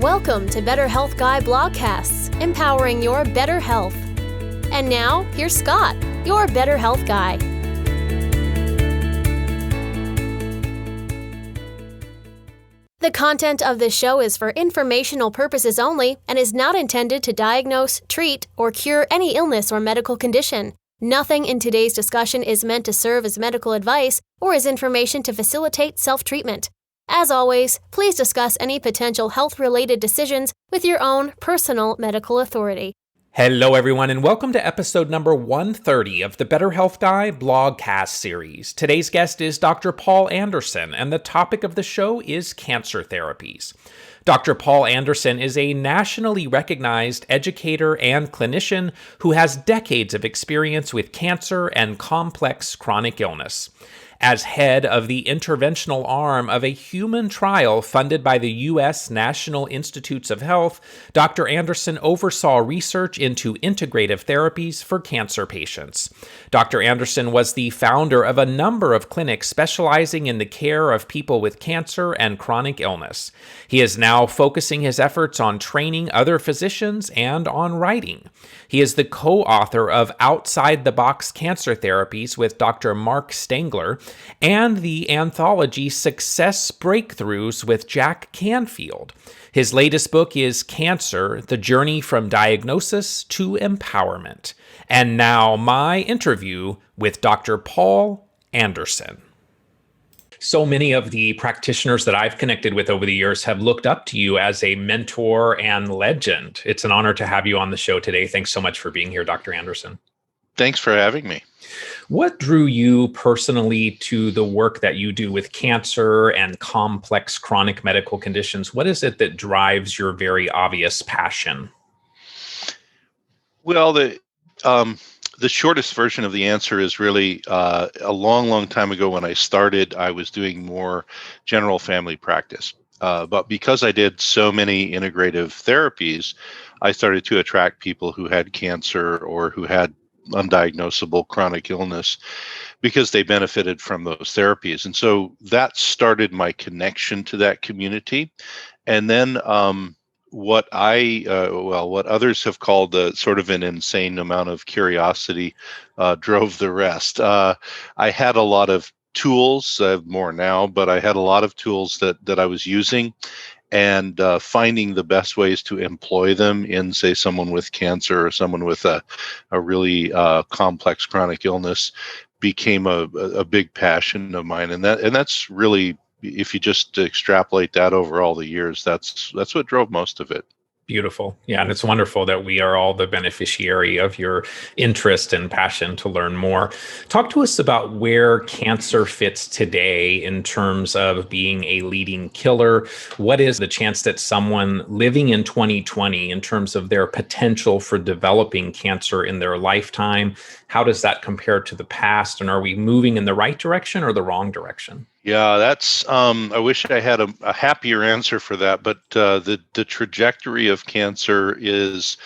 Welcome to Better Health Guy Blogcasts, empowering your better health. And now, here's Scott, your Better Health Guy. The content of this show is for informational purposes only and is not intended to diagnose, treat, or cure any illness or medical condition. Nothing in today's discussion is meant to serve as medical advice or as information to facilitate self-treatment. As always, please discuss any potential health-related decisions with your own personal medical authority. Hello, everyone, and welcome to episode number 130 of the Better Health Guy blogcast series. Today's guest is Dr. Paul Anderson, and the topic of the show is cancer therapies. Dr. Paul Anderson is a nationally recognized educator and clinician who has decades of experience with cancer and complex chronic illness. As head of the interventional arm of a human trial funded by the U.S. National Institutes of Health, Dr. Anderson oversaw research into integrative therapies for cancer patients. Dr. Anderson was the founder of a number of clinics specializing in the care of people with cancer and chronic illness. He is now focusing his efforts on training other physicians and on writing. He is the co-author of Outside the Box Cancer Therapies with Dr. Mark Stengler, and the anthology Success Breakthroughs with Jack Canfield. His latest book is Cancer, The Journey from Diagnosis to Empowerment. And now my interview with Dr. Paul Anderson. So many of the practitioners that I've connected with over the years have looked up to you as a mentor and legend. It's an honor to have you on the show today. Thanks so much for being here, Dr. Anderson. Thanks for having me. What drew you personally to the work that you do with cancer and complex chronic medical conditions? What is it that drives your very obvious passion? Well, the shortest version of the answer is really a long time ago when I started, I was doing more general family practice. But because I did so many integrative therapies, I started to attract people who had cancer or who had undiagnosable chronic illness because they benefited from those therapies. And so that started my connection to that community. And then what others have called sort of an insane amount of curiosity drove the rest. I had a lot of tools, I have more now, but I had a lot of tools that I was using, and finding the best ways to employ them in, say, someone with cancer or someone with a really complex chronic illness became a big passion of mine. And that's really, if you just extrapolate that over all the years, that's what drove most of it. Beautiful. Yeah, and it's wonderful that we are all the beneficiary of your interest and passion to learn more. Talk to us about where cancer fits today in terms of being a leading killer. What is the chance that someone living in 2020, in terms of their potential for developing cancer in their lifetime, how does that compare to the past? And are we moving in the right direction or the wrong direction? Yeah, that's. I wish I had a happier answer for that, but the trajectory of cancer is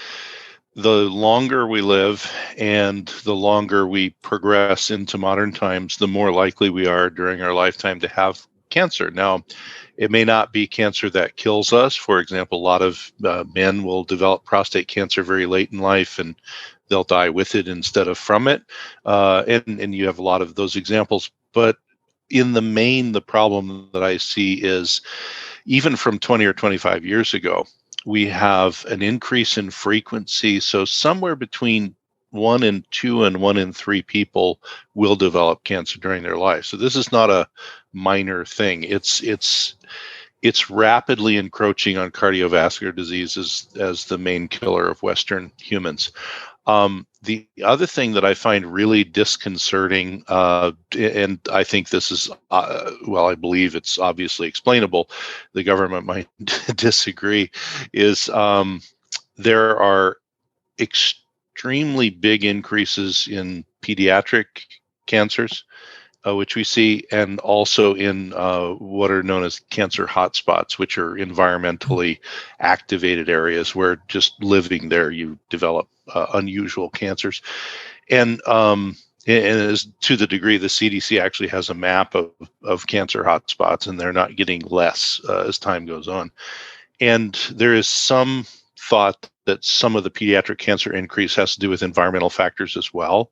the longer we live and the longer we progress into modern times, the more likely we are during our lifetime to have cancer. Now, it may not be cancer that kills us. For example, a lot of men will develop prostate cancer very late in life, and they'll die with it instead of from it. And you have a lot of those examples, but in the main, the problem that I see is even from 20 or 25 years ago, we have an increase in frequency. So somewhere between 1 in 2 and 1 in 3 people will develop cancer during their life. So this is not a minor thing. It's rapidly encroaching on cardiovascular disease as the main killer of Western humans. The other thing that I find really disconcerting, and I think this is, I believe it's obviously explainable, the government might disagree, is there are extremely big increases in pediatric cancers, which we see, and also in what are known as cancer hotspots, which are environmentally activated areas where just living there you develop unusual cancers. And as to the degree the CDC actually has a map of cancer hotspots, and they're not getting less as time goes on. And there is some thought that some of the pediatric cancer increase has to do with environmental factors as well,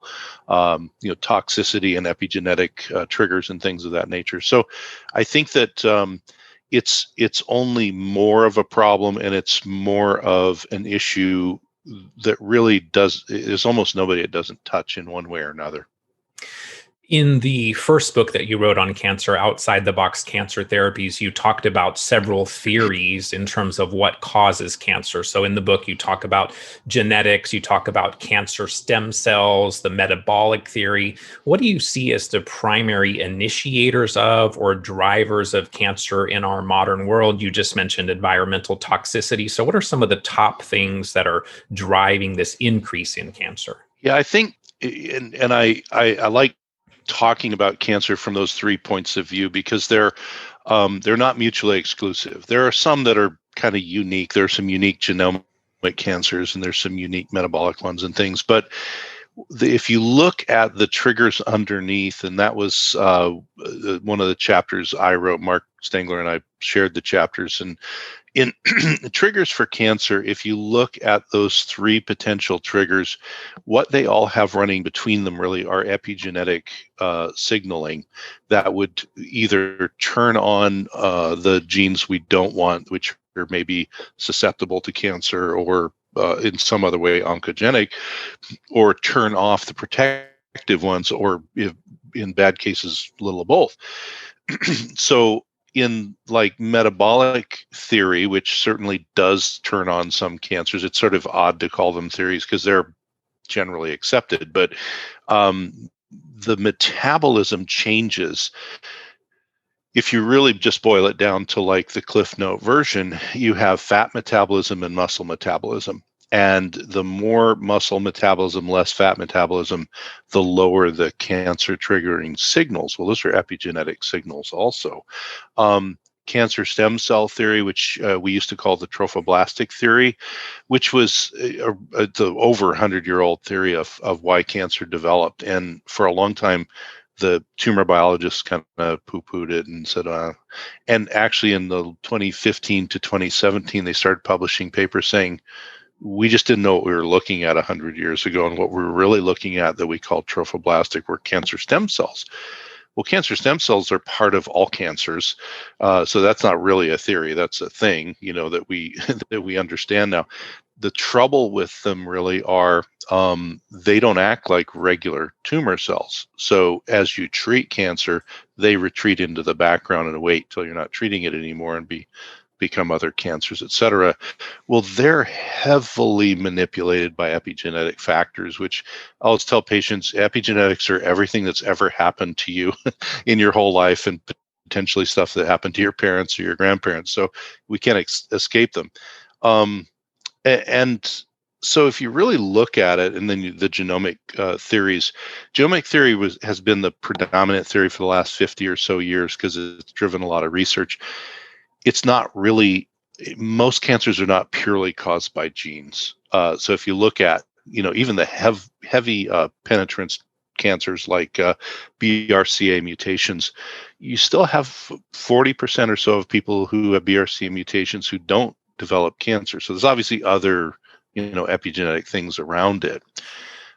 toxicity and epigenetic triggers and things of that nature. So I think that it's only more of a problem, and it's more of an issue that really is almost nobody it doesn't touch in one way or another. In the first book that you wrote on cancer, Outside the Box Cancer Therapies, you talked about several theories in terms of what causes cancer. So in the book, you talk about genetics, you talk about cancer stem cells, the metabolic theory. What do you see as the primary initiators of or drivers of cancer in our modern world? You just mentioned environmental toxicity. So what are some of the top things that are driving this increase in cancer? Yeah, I think, and I like talking about cancer from those 3 points of view because they're not mutually exclusive. There are some that are kind of unique. There are some unique genomic cancers, and there's some unique metabolic ones and things. But if you look at the triggers underneath, and that was one of the chapters I wrote, Mark Stengler and I shared the chapters, and in triggers for cancer, if you look at those 3 potential triggers, what they all have running between them really are epigenetic signaling that would either turn on the genes we don't want, which are maybe susceptible to cancer or in some other way oncogenic, or turn off the protective ones, or if, in bad cases, a little of both. So in like metabolic theory, which certainly does turn on some cancers, it's sort of odd to call them theories because they're generally accepted, but the metabolism changes. If you really just boil it down to like the Cliff Note version, you have fat metabolism and muscle metabolism. And the more muscle metabolism, less fat metabolism, the lower the cancer triggering signals. Well, those are epigenetic signals also. Cancer stem cell theory, which we used to call the trophoblastic theory, which was the over 100-year-old theory of why cancer developed. And for a long time, the tumor biologists kind of poo-pooed it and said, and actually in the 2015 to 2017, they started publishing papers saying, we just didn't know what we were looking at 100 years ago, and what we were really looking at that we called trophoblastic were cancer stem cells. Well, cancer stem cells are part of all cancers, so that's not really a theory. That's a thing, that we that we understand now. The trouble with them really are they don't act like regular tumor cells. So as you treat cancer, they retreat into the background and wait till you're not treating it anymore and become other cancers, et cetera. Well, they're heavily manipulated by epigenetic factors, which I always tell patients, epigenetics are everything that's ever happened to you in your whole life, and potentially stuff that happened to your parents or your grandparents. So we can't escape them. And so if you really look at it, and then the genomic theories, genomic theory has been the predominant theory for the last 50 or so years because it's driven a lot of research. It's not really, most cancers are not purely caused by genes. So if you look at, even the heavy penetrance cancers like BRCA mutations, you still have 40% or so of people who have BRCA mutations who don't develop cancer. So there's obviously other, epigenetic things around it.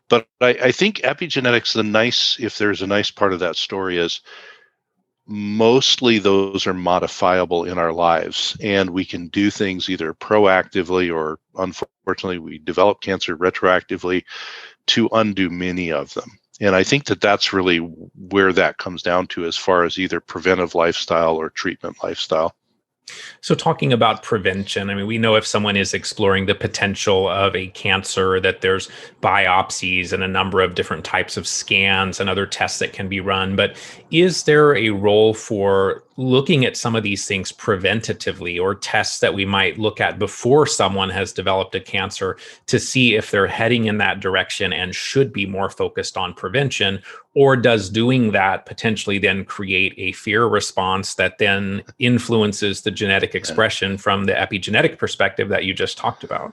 But I think epigenetics, if there's a nice part of that story is, mostly those are modifiable in our lives, and we can do things either proactively or, unfortunately, we develop cancer retroactively to undo many of them. And I think that that's really where that comes down to as far as either preventive lifestyle or treatment lifestyle. So talking about prevention, I mean, we know if someone is exploring the potential of a cancer, that there's biopsies and a number of different types of scans and other tests that can be run. But is there a role for looking at some of these things preventatively, or tests that we might look at before someone has developed a cancer to see if they're heading in that direction and should be more focused on prevention? Or does doing that potentially then create a fear response that then influences the genetic expression from the epigenetic perspective that you just talked about?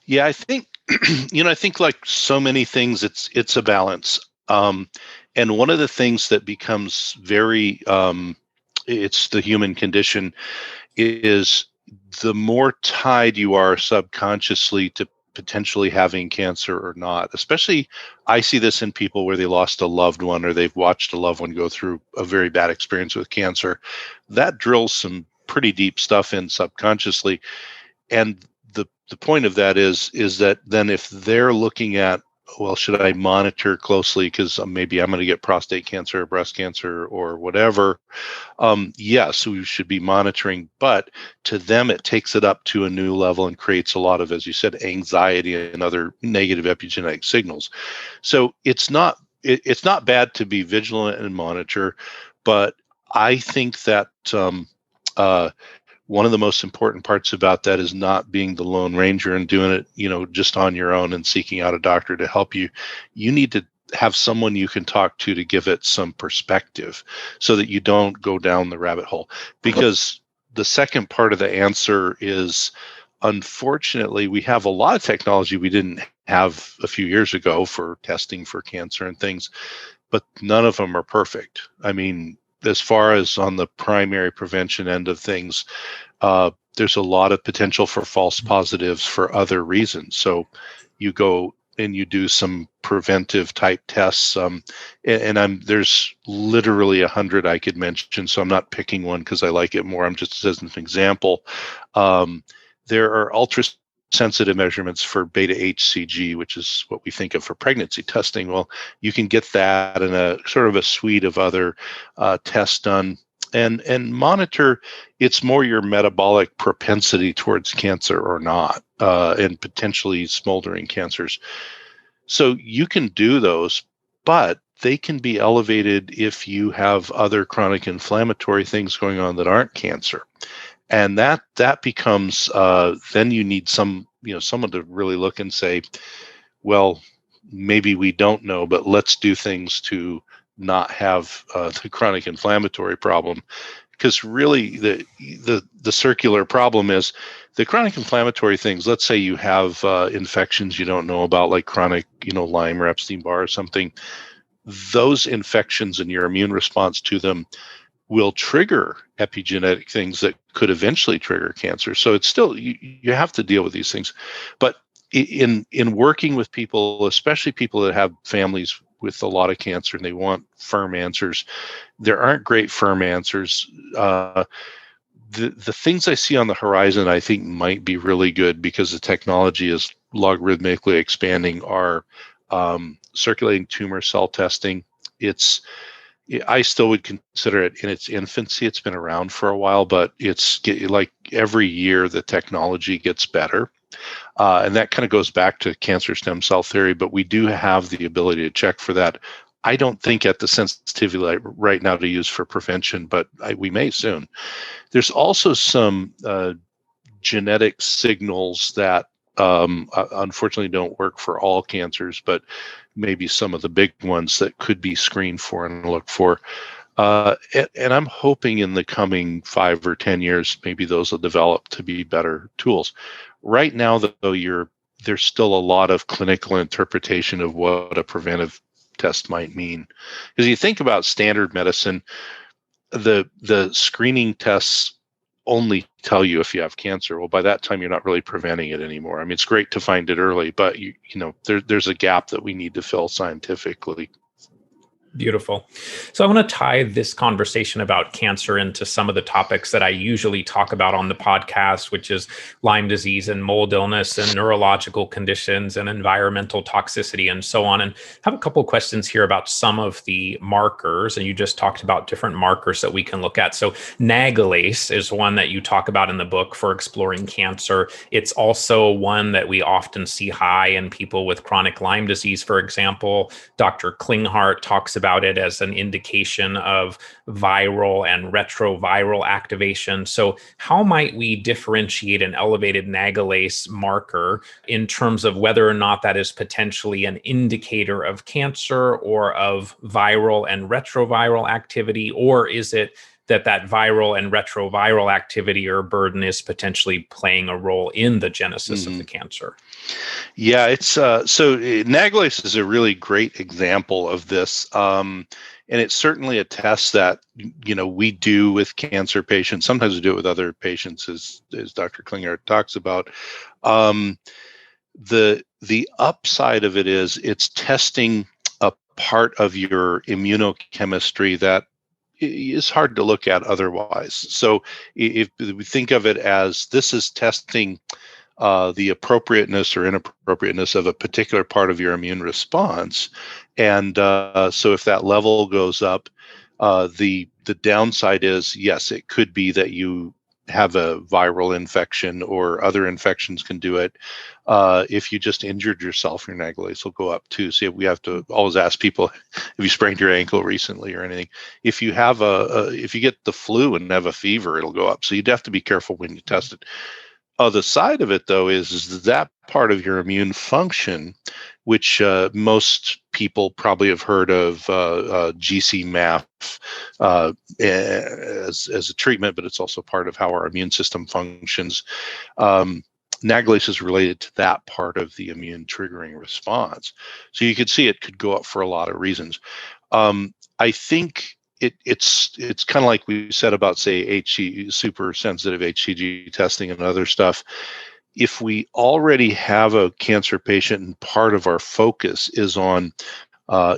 Yeah, I think, I think like so many things, it's a balance. And one of the things that becomes very, it's the human condition, is the more tied you are subconsciously to potentially having cancer or not. Especially, I see this in people where they lost a loved one or they've watched a loved one go through a very bad experience with cancer. That drills some pretty deep stuff in subconsciously. And the point of that is that then if they're looking at, well, should I monitor closely because maybe I'm going to get prostate cancer or breast cancer or whatever? Yes, we should be monitoring, but to them, it takes it up to a new level and creates a lot of, as you said, anxiety and other negative epigenetic signals. So it's not bad to be vigilant and monitor, but I think that one of the most important parts about that is not being the Lone Ranger and doing it, just on your own and seeking out a doctor to help you. You need to have someone you can talk to give it some perspective so that you don't go down the rabbit hole. Because the second part of the answer is, unfortunately, we have a lot of technology we didn't have a few years ago for testing for cancer and things, but none of them are perfect. I mean, as far as on the primary prevention end of things, there's a lot of potential for false positives for other reasons. So you go and you do some preventive type tests, and there's literally 100 I could mention, so I'm not picking one because I like it more. I'm just as an example. There are ultra-sensitive measurements for beta HCG, which is what we think of for pregnancy testing. Well, you can get that in a sort of a suite of other tests done and monitor. It's more your metabolic propensity towards cancer or not, and potentially smoldering cancers. So you can do those, but they can be elevated if you have other chronic inflammatory things going on that aren't cancer. And that becomes, then you need someone to really look and say, well, maybe we don't know, but let's do things to not have the chronic inflammatory problem. Because really the circular problem is the chronic inflammatory things. Let's say you have infections you don't know about, like chronic, Lyme or Epstein-Barr or something. Those infections and your immune response to them will trigger epigenetic things that could eventually trigger cancer. So it's still, you have to deal with these things. But in working with people, especially people that have families with a lot of cancer and they want firm answers, there aren't great firm answers. The things I see on the horizon I think might be really good because the technology is logarithmically expanding are circulating tumor cell testing. I still would consider it in its infancy. It's been around for a while, but it's like every year the technology gets better. And that kind of goes back to cancer stem cell theory, but we do have the ability to check for that. I don't think at the sensitivity right now to use for prevention, but we may soon. There's also some genetic signals that unfortunately don't work for all cancers, but maybe some of the big ones that could be screened for and looked for. And I'm hoping in the coming 5 or 10 years, maybe those will develop to be better tools. Right now, though, there's still a lot of clinical interpretation of what a preventive test might mean. Because you think about standard medicine, the screening tests only tell you if you have cancer. Well, by that time, you're not really preventing it anymore. I mean, it's great to find it early, but there's a gap that we need to fill scientifically. Beautiful. So I want to tie this conversation about cancer into some of the topics that I usually talk about on the podcast, which is Lyme disease and mold illness and neurological conditions and environmental toxicity and so on. And I have a couple of questions here about some of the markers. And you just talked about different markers that we can look at. So Nagalase is one that you talk about in the book for exploring cancer. It's also one that we often see high in people with chronic Lyme disease, for example. Dr. Klinghardt talks about it as an indication of viral and retroviral activation. So how might we differentiate an elevated Nagalase marker in terms of whether or not that is potentially an indicator of cancer or of viral and retroviral activity? Or is it that viral and retroviral activity or burden is potentially playing a role in the genesis of the cancer? Yeah, it's so Nagalase is a really great example of this. And it's certainly a test that, we do with cancer patients. Sometimes we do it with other patients, as Dr. Klinger talks about. The upside of it is it's testing a part of your immunochemistry that is hard to look at otherwise. So if we think of it as this is testing the appropriateness or inappropriateness of a particular part of your immune response, and so if that level goes up, the downside is, yes, it could be that you have a viral infection or other infections can do it. If you just injured yourself, your Nagalase will go up too. So we have to always ask people, have you sprained your ankle recently or anything? If you have if you get the flu and have a fever, it'll go up. So you'd have to be careful when you test it. Other side of it, though, is that part of your immune function, which most people probably have heard of GC-MAF as a treatment, but it's also part of how our immune system functions. Nagalase is related to that part of the immune triggering response. So you could see it could go up for a lot of reasons. I think it's kind of like we said about, say, super sensitive HCG testing and other stuff. If we already have a cancer patient and part of our focus is on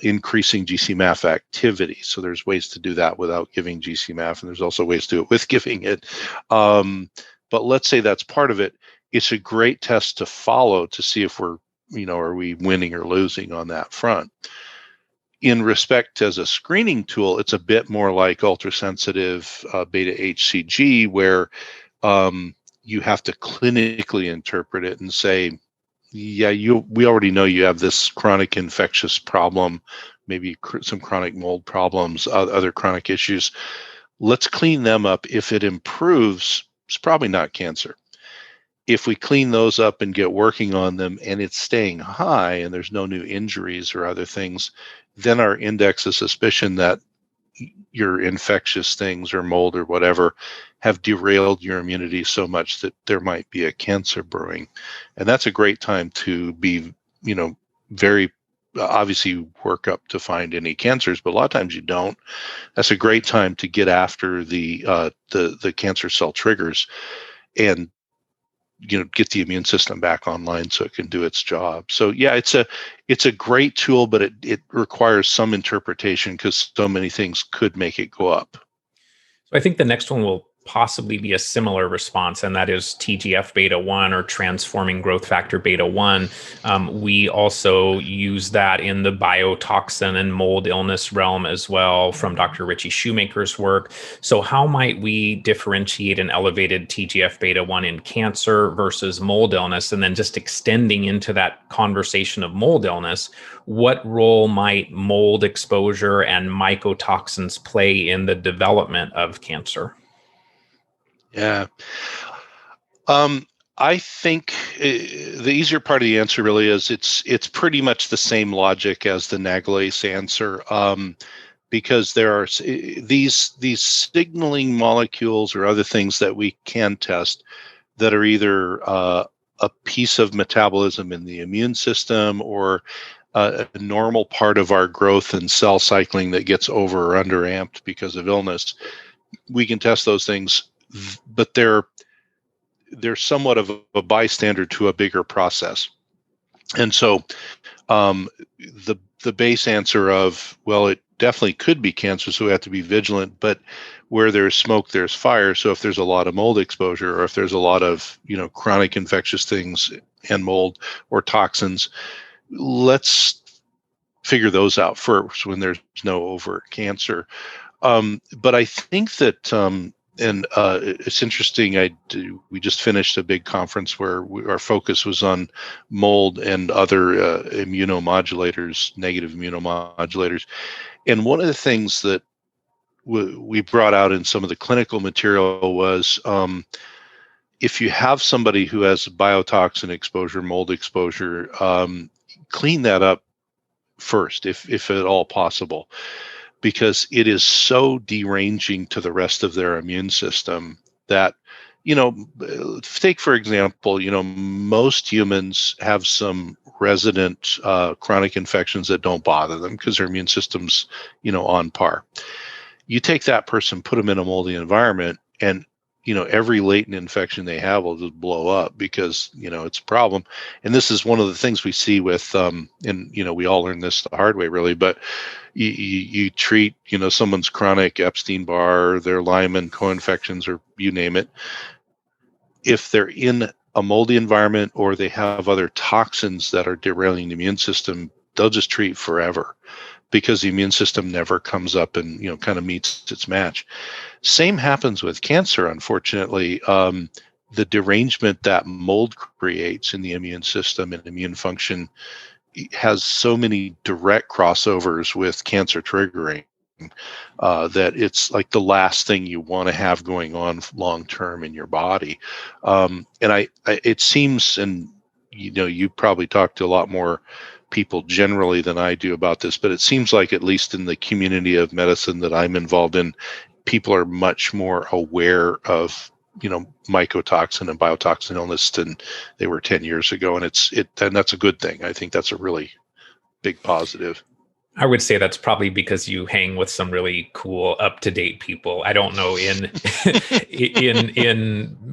increasing GC-MAF activity, so there's ways to do that without giving GC-MAF, and there's also ways to do it with giving it. But let's say that's part of it. It's a great test to follow to see if we're, are we winning or losing on that front. In respect as a screening tool, it's a bit more like ultrasensitive beta HCG, where you have to clinically interpret it and say, yeah, we already know you have this chronic infectious problem, maybe some chronic mold problems, other chronic issues. Let's clean them up. If it improves, it's probably not cancer. If we clean those up and get working on them and it's staying high and there's no new injuries or other things, then our index of suspicion that your infectious things or mold or whatever have derailed your immunity so much that there might be a cancer brewing. And that's a great time to be, very obviously work up to find any cancers, but a lot of times you don't. That's a great time to get after the cancer cell triggers and get the immune system back online so it can do its job. So yeah, it's a great tool, but it requires some interpretation because so many things could make it go up. So I think the next one will possibly be a similar response, and that is TGF Beta 1 or transforming growth factor beta 1. We also use that in the biotoxin and mold illness realm as well from Dr. Richie Shoemaker's work. So how might we differentiate an elevated TGF Beta 1 in cancer versus mold illness? And then just extending into that conversation of mold illness, what role might mold exposure and mycotoxins play in the development of cancer? Yeah. I think the easier part of the answer really is it's pretty much the same logic as the Nagalase answer, because there are these signaling molecules or other things that we can test that are either a piece of metabolism in the immune system or a normal part of our growth and cell cycling that gets over or underamped because of illness. We can test those things, but they're somewhat of a bystander to a bigger process. And so the base answer of, well, it definitely could be cancer, so we have to be vigilant, but where there's smoke, there's fire. So if there's a lot of mold exposure, or if there's a lot of, chronic infectious things and mold or toxins, let's figure those out first when there's no overt cancer. But I think that and it's interesting. We just finished a big conference where our focus was on mold and other immunomodulators, negative immunomodulators. And one of the things that we brought out in some of the clinical material was if you have somebody who has biotoxin exposure, mold exposure, clean that up first, if at all possible, because it is so deranging to the rest of their immune system that take for example, most humans have some resident chronic infections that don't bother them because their immune system's, on par. You take that person, put them in a moldy environment, and every latent infection they have will just blow up because it's a problem. And this is one of the things we see with and we all learned this the hard way, really. But you treat someone's chronic Epstein-Barr, their Lyme co-infections, or you name it. If they're in a moldy environment or they have other toxins that are derailing the immune system, they'll just treat forever because the immune system never comes up and kind of meets its match. Same happens with cancer, unfortunately. The derangement that mold creates in the immune system and immune function has so many direct crossovers with cancer triggering that it's like the last thing you want to have going on long term in your body. And it seems, and you probably talk to a lot more people generally than I do about this, but it seems like, at least in the community of medicine that I'm involved in, people are much more aware of mycotoxin and biotoxin illness than they were 10 years ago, and and that's a good thing. I think that's a really big positive. I would say that's probably because you hang with some really cool, up-to-date people. I don't know, in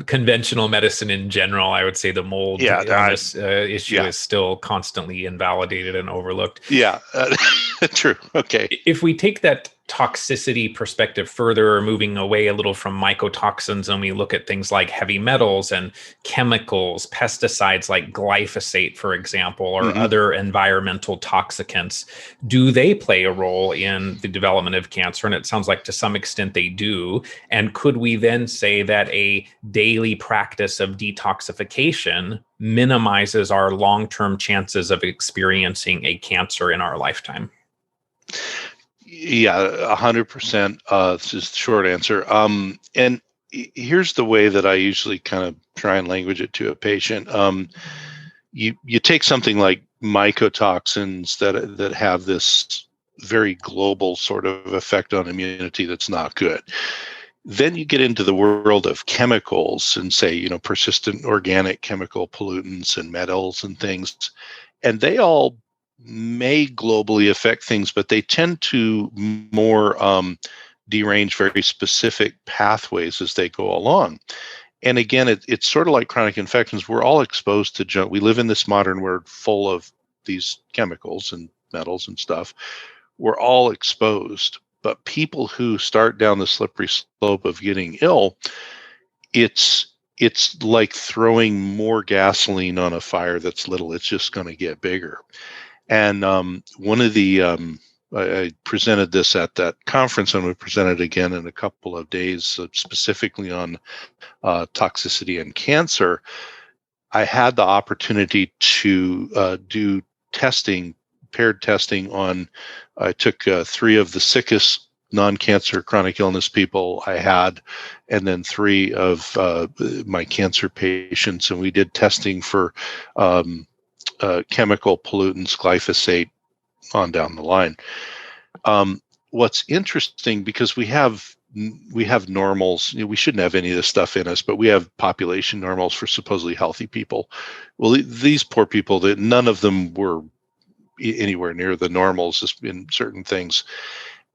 conventional medicine in general, I would say the mold illness issue is still constantly invalidated and overlooked. Yeah, true. Okay. If we take that toxicity perspective further, moving away a little from mycotoxins, and we look at things like heavy metals and chemicals, pesticides like glyphosate, for example, or other environmental toxicants, do they play a role in the development of cancer? And it sounds like to some extent they do. And could we then say that a daily practice of detoxification minimizes our long-term chances of experiencing a cancer in our lifetime? Yeah, 100%. It's just the short answer. And here's the way that I usually kind of try and language it to a patient. You take something like mycotoxins that have this very global sort of effect on immunity that's not good. Then you get into the world of chemicals and say, persistent organic chemical pollutants and metals and things, and they all may globally affect things, but they tend to more derange very specific pathways as they go along. And again, it's sort of like chronic infections. We're all exposed to junk. We live in this modern world full of these chemicals and metals and stuff. We're all exposed. But people who start down the slippery slope of getting ill, it's like throwing more gasoline on a fire that's little. It's just going to get bigger. And one of the, I presented this at that conference, and we presented again in a couple of days, specifically on toxicity and cancer. I had the opportunity to do testing, paired testing on, I took 3 of the sickest non-cancer chronic illness people I had, and then 3 of my cancer patients, and we did testing for chemical pollutants, glyphosate, on down the line. What's interesting, because we have normals, we shouldn't have any of this stuff in us, but we have population normals for supposedly healthy people. Well, these poor people, that none of them were anywhere near the normals in certain things.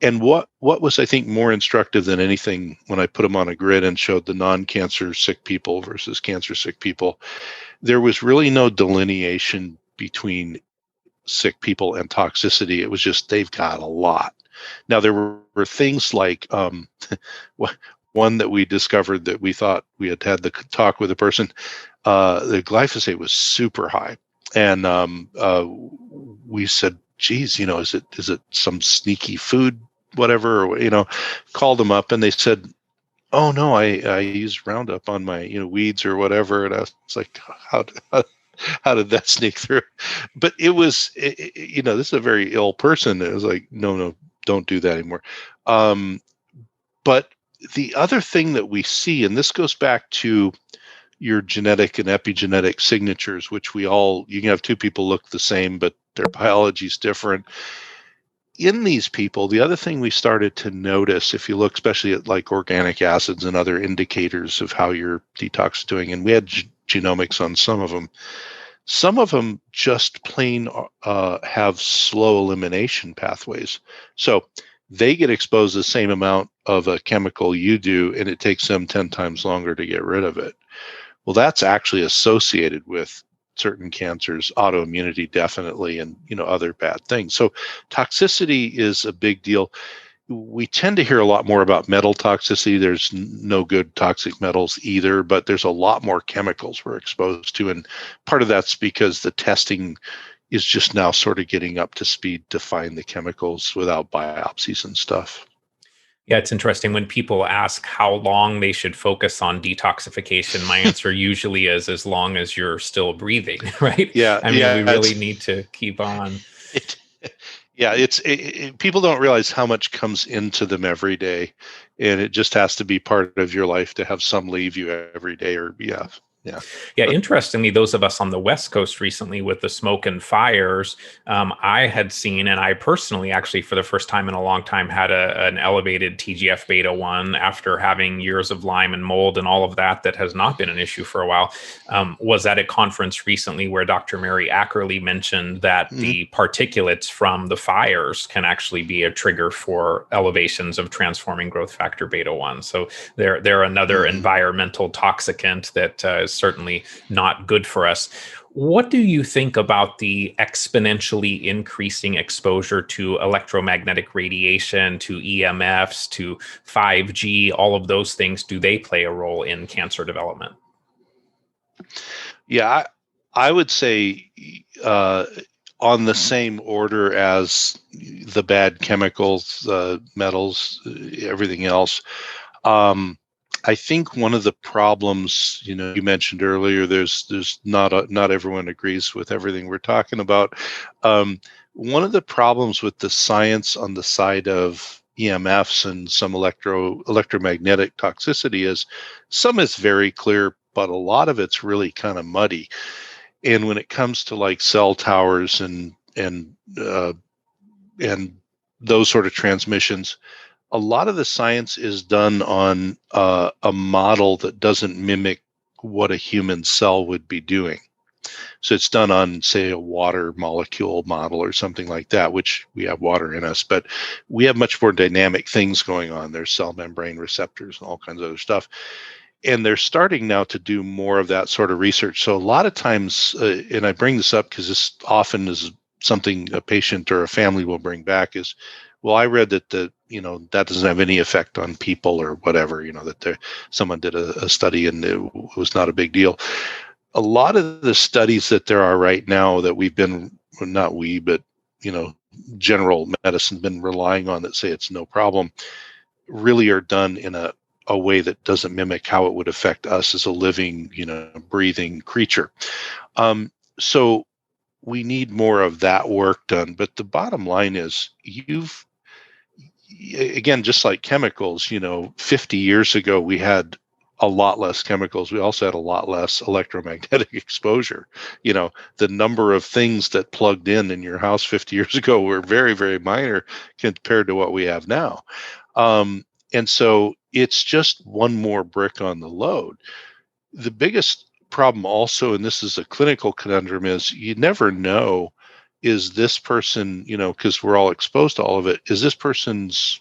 And what was, I think, more instructive than anything, when I put them on a grid and showed the non-cancer sick people versus cancer sick people, there was really no delineation between sick people and toxicity. It was just, they've got a lot. Now, there were things like one that we discovered that we thought we had the talk with a person. The glyphosate was super high. And we said, geez, is it some sneaky food, whatever, or, called them up, and they said, oh no, I use Roundup on my, weeds or whatever. And I was like, how did that sneak through? But it was, this is a very ill person. It was like, no, don't do that anymore. But the other thing that we see, and this goes back to your genetic and epigenetic signatures, which you can have 2 people look the same, but their biology is different. in these people, the other thing we started to notice, if you look especially at like organic acids and other indicators of how your detox is doing, and we had genomics on some of them just plain have slow elimination pathways. So they get exposed the same amount of a chemical you do, and it takes them 10 times longer to get rid of it. Well, that's actually associated with certain cancers, autoimmunity definitely, and other bad things. So toxicity is a big deal. We tend to hear a lot more about metal toxicity. There's no good toxic metals either, but there's a lot more chemicals we're exposed to. And part of that's because the testing is just now sort of getting up to speed to find the chemicals without biopsies and stuff. Yeah, it's interesting when people ask how long they should focus on detoxification. My answer usually is as long as you're still breathing, right? Yeah, I mean, we really need to keep on. People don't realize how much comes into them every day, and it just has to be part of your life to have some leave you every day. Yeah, interestingly, those of us on the West Coast recently with the smoke and fires, I had seen, and I personally actually for the first time in a long time had an elevated TGF Beta 1 after having years of Lyme and mold and all of that has not been an issue for a while. Was at a conference recently where Dr. Mary Ackerley mentioned that the particulates from the fires can actually be a trigger for elevations of transforming growth factor beta 1. So they're another environmental toxicant that is certainly not good for us. What do you think about the exponentially increasing exposure to electromagnetic radiation, to EMFs, to 5G, all of those things? Do they play a role in cancer development? Yeah, I would say on the same order as the bad chemicals, metals, everything else. I think one of the problems, you mentioned earlier, there's not everyone agrees with everything we're talking about. One of the problems with the science on the side of EMFs and some electromagnetic toxicity is some is very clear, but a lot of it's really kind of muddy. And when it comes to like cell towers and those sort of transmissions, a lot of the science is done on a model that doesn't mimic what a human cell would be doing. So it's done on, say, a water molecule model or something like that, which we have water in us, but we have much more dynamic things going on. There's cell membrane receptors and all kinds of other stuff. And they're starting now to do more of that sort of research. So a lot of times, and I bring this up because this often is something a patient or a family will bring back is, well, I read that that doesn't have any effect on people or whatever, that someone did a study and it was not a big deal. A lot of the studies that there are right now that we've been, well, not we, but, general medicine been relying on that say it's no problem, really are done in a way that doesn't mimic how it would affect us as a living, breathing creature. So we need more of that work done. But the bottom line is again, just like chemicals, 50 years ago, we had a lot less chemicals. We also had a lot less electromagnetic exposure. The number of things that plugged in your house 50 years ago were very, very minor compared to what we have now. And so it's just one more brick on the load. The biggest problem also, and this is a clinical conundrum, is you never know, is this person, because we're all exposed to all of it, is this person's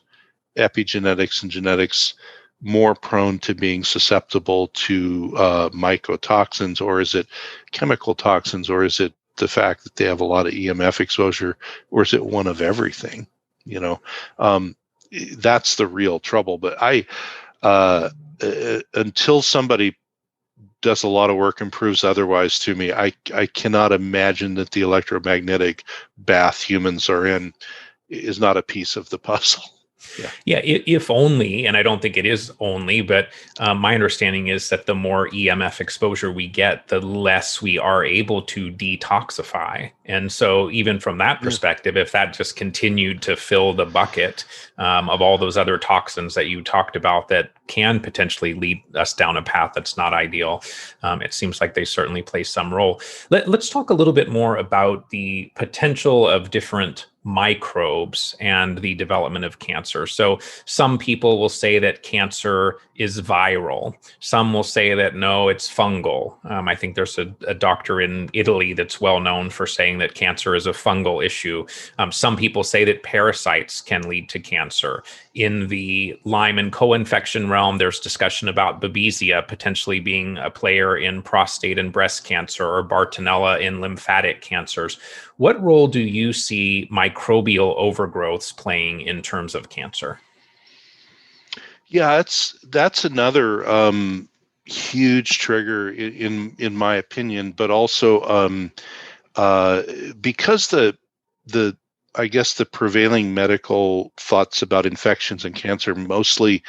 epigenetics and genetics more prone to being susceptible to mycotoxins, or is it chemical toxins, or is it the fact that they have a lot of EMF exposure, or is it one of everything? That's the real trouble. But until somebody does a lot of work and proves otherwise to me, I cannot imagine that the electromagnetic bath humans are in is not a piece of the puzzle. Yeah, if only, and I don't think it is only, but my understanding is that the more EMF exposure we get, the less we are able to detoxify. And so even from that perspective, if that just continued to fill the bucket of all those other toxins that you talked about that can potentially lead us down a path that's not ideal, it seems like they certainly play some role. Let's talk a little bit more about the potential of different microbes and the development of cancer. So some people will say that cancer is viral. Some will say that no, it's fungal. I think there's a doctor in Italy that's well known for saying that cancer is a fungal issue. Some people say that parasites can lead to cancer. In the Lyme and co-infection realm, there's discussion about Babesia potentially being a player in prostate and breast cancer, or Bartonella in lymphatic cancers. What role do you see microbial overgrowths playing in terms of cancer? Yeah, that's another huge trigger in my opinion, but also because the I guess the prevailing medical thoughts about infections and cancer mostly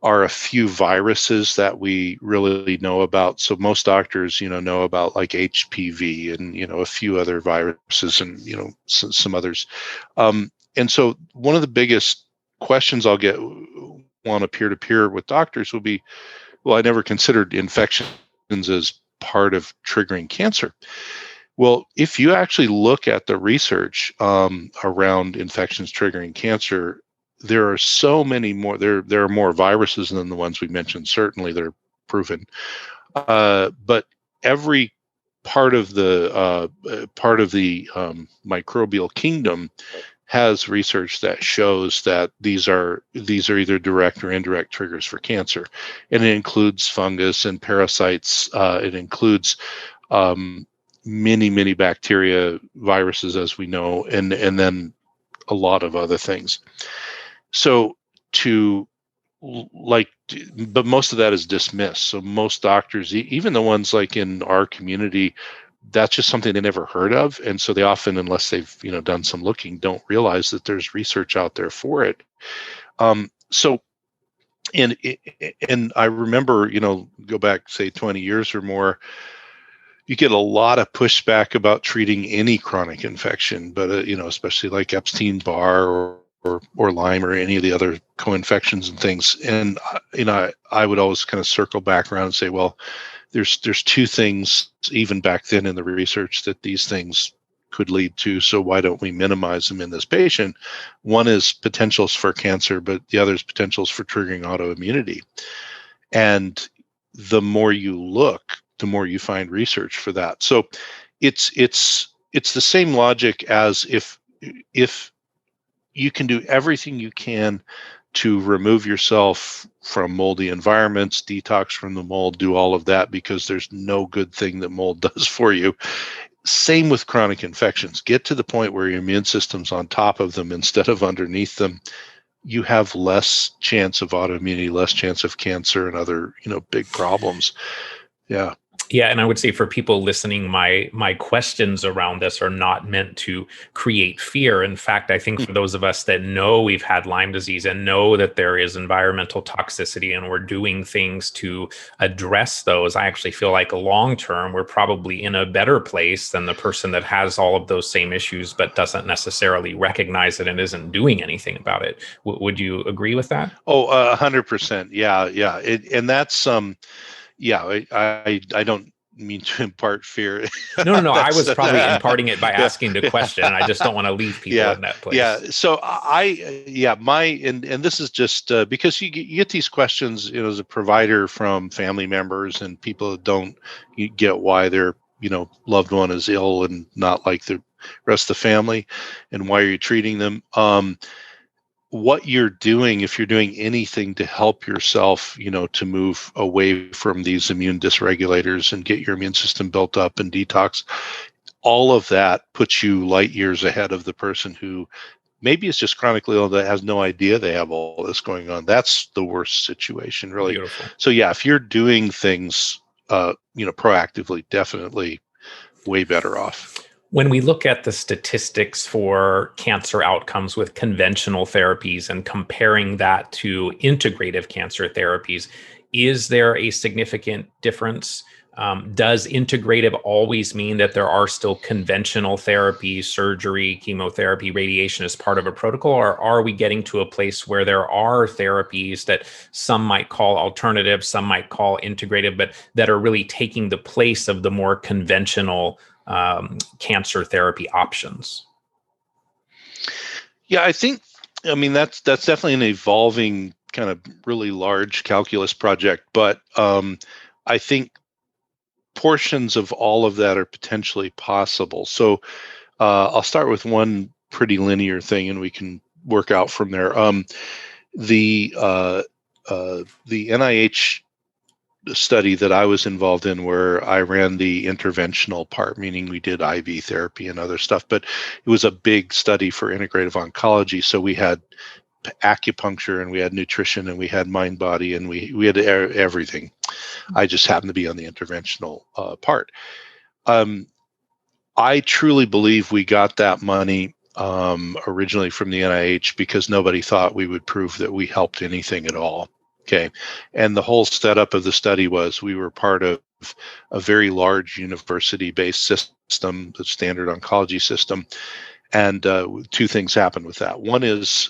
are a few viruses that we really know about. So most doctors, know about like HPV and, a few other viruses and, some others. And so one of the biggest questions I'll get on a peer-to-peer with doctors will be, well, I never considered infections as part of triggering cancer. Well, if you actually look at the research around infections triggering cancer, there are so many more. There are more viruses than the ones we mentioned. Certainly, they're proven. But every part of the microbial kingdom has research that shows that these are either direct or indirect triggers for cancer, and it includes fungus and parasites. It includes many bacteria, viruses, as we know, and then a lot of other things. So but most of that is dismissed. So most doctors, even the ones like in our community, that's just something they never heard of, and so they often, unless they've done some looking, don't realize that there's research out there for it. So and I remember, go back say 20 years or more, you get a lot of pushback about treating any chronic infection, but especially like Epstein-Barr or Lyme or any of the other co-infections and things. And I would always kind of circle back around and say, well, there's two things even back then in the research that these things could lead to. So why don't we minimize them in this patient? One is potentials for cancer, but the other is potentials for triggering autoimmunity. And the more you look, the more you find research for that. So it's the same logic as if you can do everything you can to remove yourself from moldy environments, detox from the mold, do all of that, because there's no good thing that mold does for you. Same with chronic infections. Get to the point where your immune system's on top of them instead of underneath them. You have less chance of autoimmunity, less chance of cancer and other, big problems. Yeah. Yeah, and I would say for people listening, my questions around this are not meant to create fear. In fact, I think for those of us that know we've had Lyme disease and know that there is environmental toxicity and we're doing things to address those, I actually feel like long term, we're probably in a better place than the person that has all of those same issues but doesn't necessarily recognize it and isn't doing anything about it. Would you agree with that? Oh, 100%. Yeah. And that's yeah, I don't mean to impart fear. No. I was probably imparting it by asking the question, and I just don't want to leave people in that place. Yeah. So and this is just because you get these questions, as a provider from family members and people that don't get why their loved one is ill and not like the rest of the family, and why are you treating them? What you're doing, if you're doing anything to help yourself, to move away from these immune dysregulators and get your immune system built up and detox, all of that puts you light years ahead of the person who maybe is just chronically ill that has no idea they have all this going on. That's the worst situation, really. Beautiful. So yeah, if you're doing things, proactively, definitely way better off. When we look at the statistics for cancer outcomes with conventional therapies and comparing that to integrative cancer therapies, is there a significant difference? Does integrative always mean that there are still conventional therapies, surgery, chemotherapy, radiation as part of a protocol, or are we getting to a place where there are therapies that some might call alternative, some might call integrative, but that are really taking the place of the more conventional cancer therapy options? Yeah, I mean, that's definitely an evolving kind of really large calculus project, but I think portions of all of that are potentially possible. So I'll start with one pretty linear thing, and we can work out from there. The NIH study that I was involved in, where I ran the interventional part, meaning we did IV therapy and other stuff, but it was a big study for integrative oncology. So we had acupuncture, and we had nutrition, and we had mind body, and we had everything. I just happened to be on the interventional part. I truly believe we got that money originally from the NIH because nobody thought we would prove that we helped anything at all. Okay. And the whole setup of the study was we were part of a very large university-based system, the standard oncology system. And two things happened with that. One is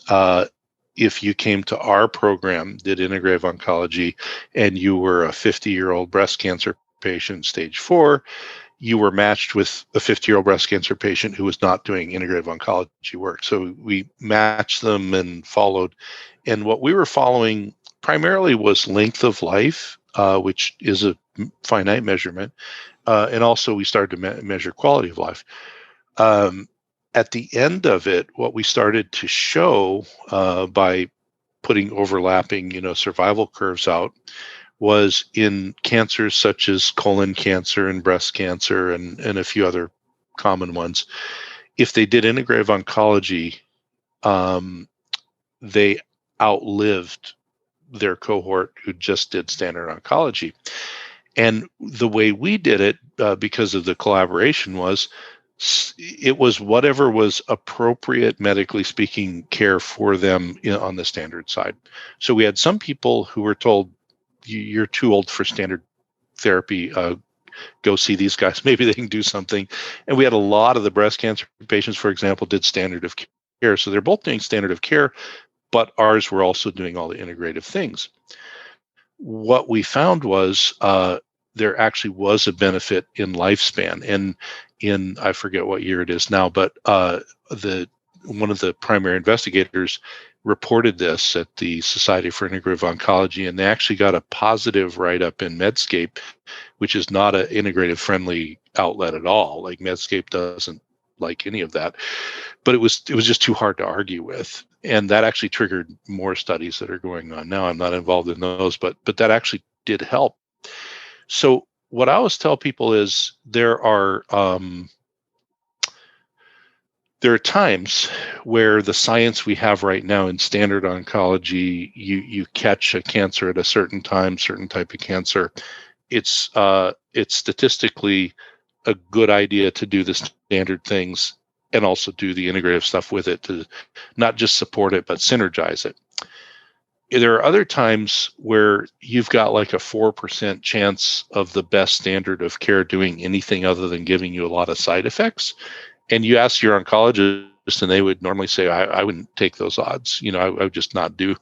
if you came to our program, did integrative oncology, and you were a 50-year-old breast cancer patient, stage 4, you were matched with a 50-year-old breast cancer patient who was not doing integrative oncology work. So we matched them and followed. And what we were following primarily was length of life, which is a finite measurement. And also we started to measure quality of life. At the end of it, what we started to show by putting overlapping, survival curves out was in cancers such as colon cancer and breast cancer and a few other common ones. If they did integrative oncology, they outlived their cohort who just did standard oncology. And the way we did it, because of the collaboration, was it was whatever was appropriate, medically speaking, care for them on the standard side. So we had some people who were told, you're too old for standard therapy. Go see these guys. Maybe they can do something. And we had a lot of the breast cancer patients, for example, did standard of care. So they're both doing standard of care, but ours were also doing all the integrative things. What we found was there actually was a benefit in lifespan. And I forget what year it is now, but one of the primary investigators reported this at the Society for Integrative Oncology, and they actually got a positive write-up in Medscape, which is not an integrative friendly outlet at all. Like Medscape doesn't like any of that, but it was just too hard to argue with. And that actually triggered more studies that are going on now. I'm not involved in those, but that actually did help. So what I always tell people is there are times where the science we have right now in standard oncology, you catch a cancer at a certain time, certain type of cancer. It's statistically a good idea to do the standard things and also do the integrative stuff with it to not just support it, but synergize it. There are other times where you've got like a 4% chance of the best standard of care doing anything other than giving you a lot of side effects. And you ask your oncologist, and they would normally say, I wouldn't take those odds. I would just not do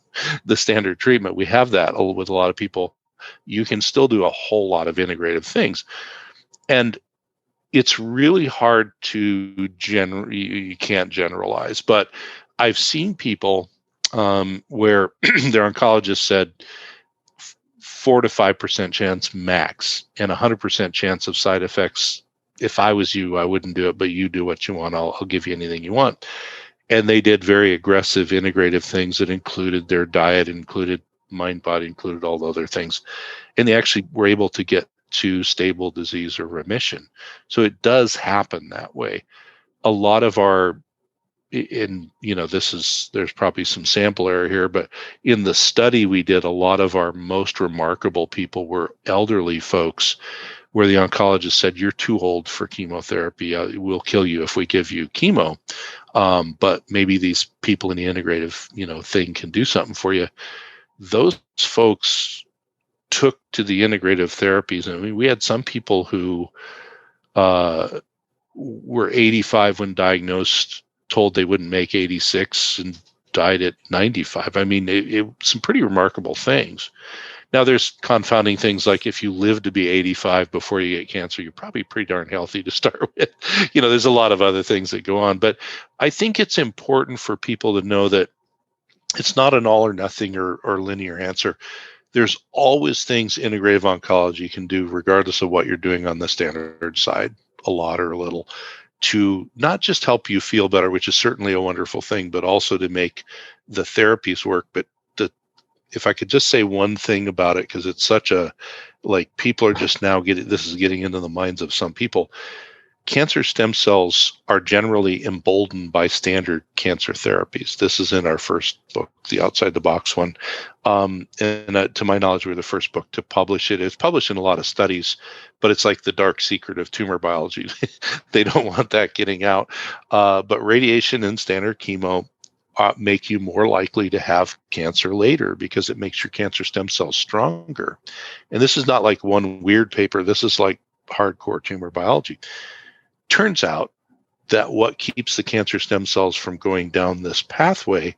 the standard treatment. We have that with a lot of people. You can still do a whole lot of integrative things. And it's really hard to you can't generalize, but I've seen people where their oncologist said 4 to 5% chance max and 100% chance of side effects. If I was you, I wouldn't do it, but you do what you want. I'll give you anything you want. And they did very aggressive integrative things that included their diet, included mind, body, included all the other things. And they actually were able to get to stable disease or remission. So it does happen that way. A lot of our, there's probably some sample error here, but in the study we did, a lot of our most remarkable people were elderly folks where the oncologist said, you're too old for chemotherapy. We'll kill you if we give you chemo. But maybe these people in the integrative, thing can do something for you. Those folks took to the integrative therapies. I mean, we had some people who were 85 when diagnosed, told they wouldn't make 86 and died at 95. I mean, some pretty remarkable things. Now, there's confounding things like if you live to be 85 before you get cancer, you're probably pretty darn healthy to start with. There's a lot of other things that go on. But I think it's important for people to know that it's not an all or nothing or linear answer. There's always things integrative oncology can do, regardless of what you're doing on the standard side, a lot or a little, to not just help you feel better, which is certainly a wonderful thing, but also to make the therapies work. But if I could just say one thing about it, because it's such a, like, people are just now this is getting into the minds of some people. Cancer stem cells are generally emboldened by standard cancer therapies. This is in our first book, the Outside the Box one. And to my knowledge, we're the first book to publish it. It's published in a lot of studies, but it's like the dark secret of tumor biology. They don't want that getting out. But radiation and standard chemo make you more likely to have cancer later because it makes your cancer stem cells stronger. And this is not like one weird paper. This is like hardcore tumor biology. Turns out that what keeps the cancer stem cells from going down this pathway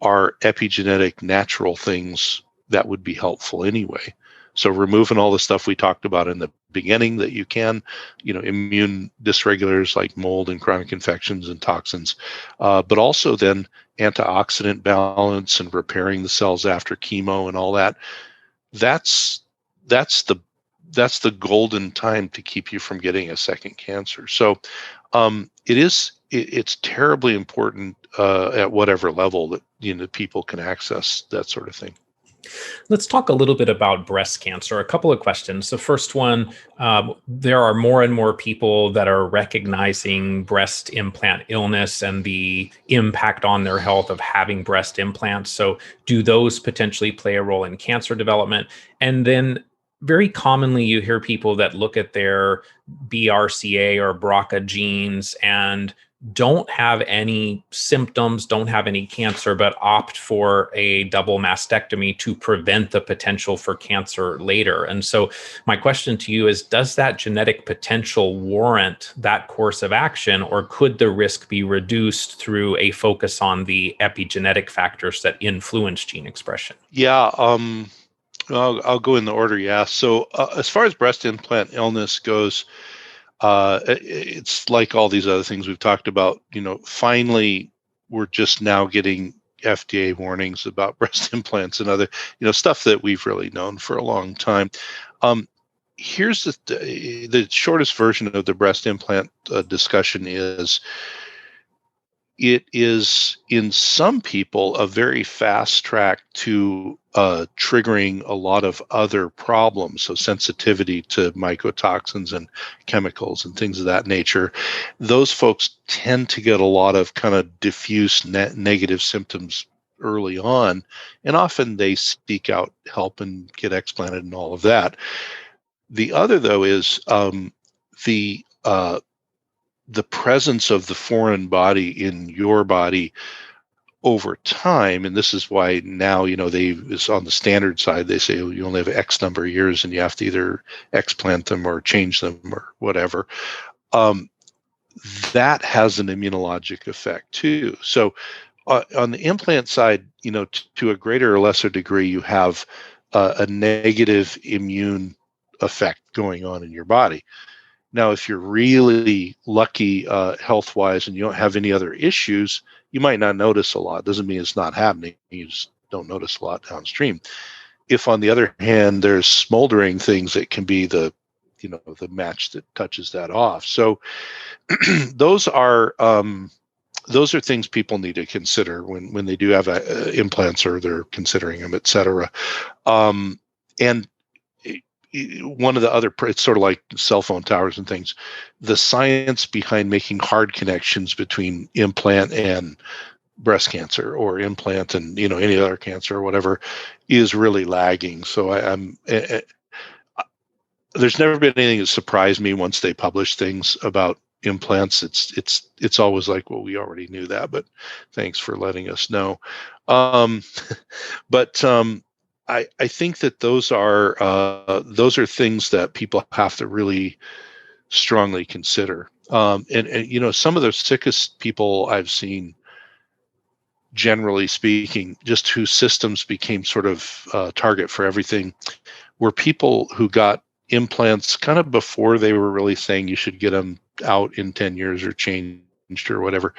are epigenetic natural things that would be helpful anyway. So removing all the stuff we talked about in the beginning that you can, immune dysregulators like mold and chronic infections and toxins, but also then antioxidant balance and repairing the cells after chemo and all that. That's the golden time to keep you from getting a second cancer. So it's terribly important at whatever level that people can access that sort of thing. Let's talk a little bit about breast cancer. A couple of questions. The first one, there are more and more people that are recognizing breast implant illness and the impact on their health of having breast implants. So do those potentially play a role in cancer development? And then very commonly you hear people that look at their BRCA or BRCA genes and don't have any symptoms, don't have any cancer, but opt for a double mastectomy to prevent the potential for cancer later. And so my question to you is, does that genetic potential warrant that course of action, or could the risk be reduced through a focus on the epigenetic factors that influence gene expression? Yeah, I'll go in the order you asked. So as far as breast implant illness goes, it's like all these other things we've talked about. Finally, we're just now getting FDA warnings about breast implants and other, stuff that we've really known for a long time. Here's the shortest version of the breast implant discussion is, it is in some people a very fast track to triggering a lot of other problems. So sensitivity to mycotoxins and chemicals and things of that nature. Those folks tend to get a lot of kind of diffuse negative symptoms early on, and often they seek out help and get explanted and all of that. The other, though, is the presence of the foreign body in your body over time. And this is why now, is on the standard side, they say you only have X number of years and you have to either explant them or change them or whatever. That has an immunologic effect too. So on the implant side, to a greater or lesser degree, you have a negative immune effect going on in your body. Now, if you're really lucky health-wise and you don't have any other issues, you might not notice a lot. Doesn't mean it's not happening. You just don't notice a lot downstream. If, on the other hand, there's smoldering things, it can be the match that touches that off. So those are things people need to consider when they do have implants or they're considering them, et cetera. And one of the other, it's sort of like cell phone towers and things, the science behind making hard connections between implant and breast cancer or implant and any other cancer or whatever is really lagging. So there's never been anything that surprised me once they publish things about implants. It's always like, well, we already knew that, but thanks for letting us know. I think that those are things that people have to really strongly consider. And some of the sickest people I've seen generally speaking, just whose systems became sort of target for everything, were people who got implants kind of before they were really saying you should get them out in 10 years or changed or whatever.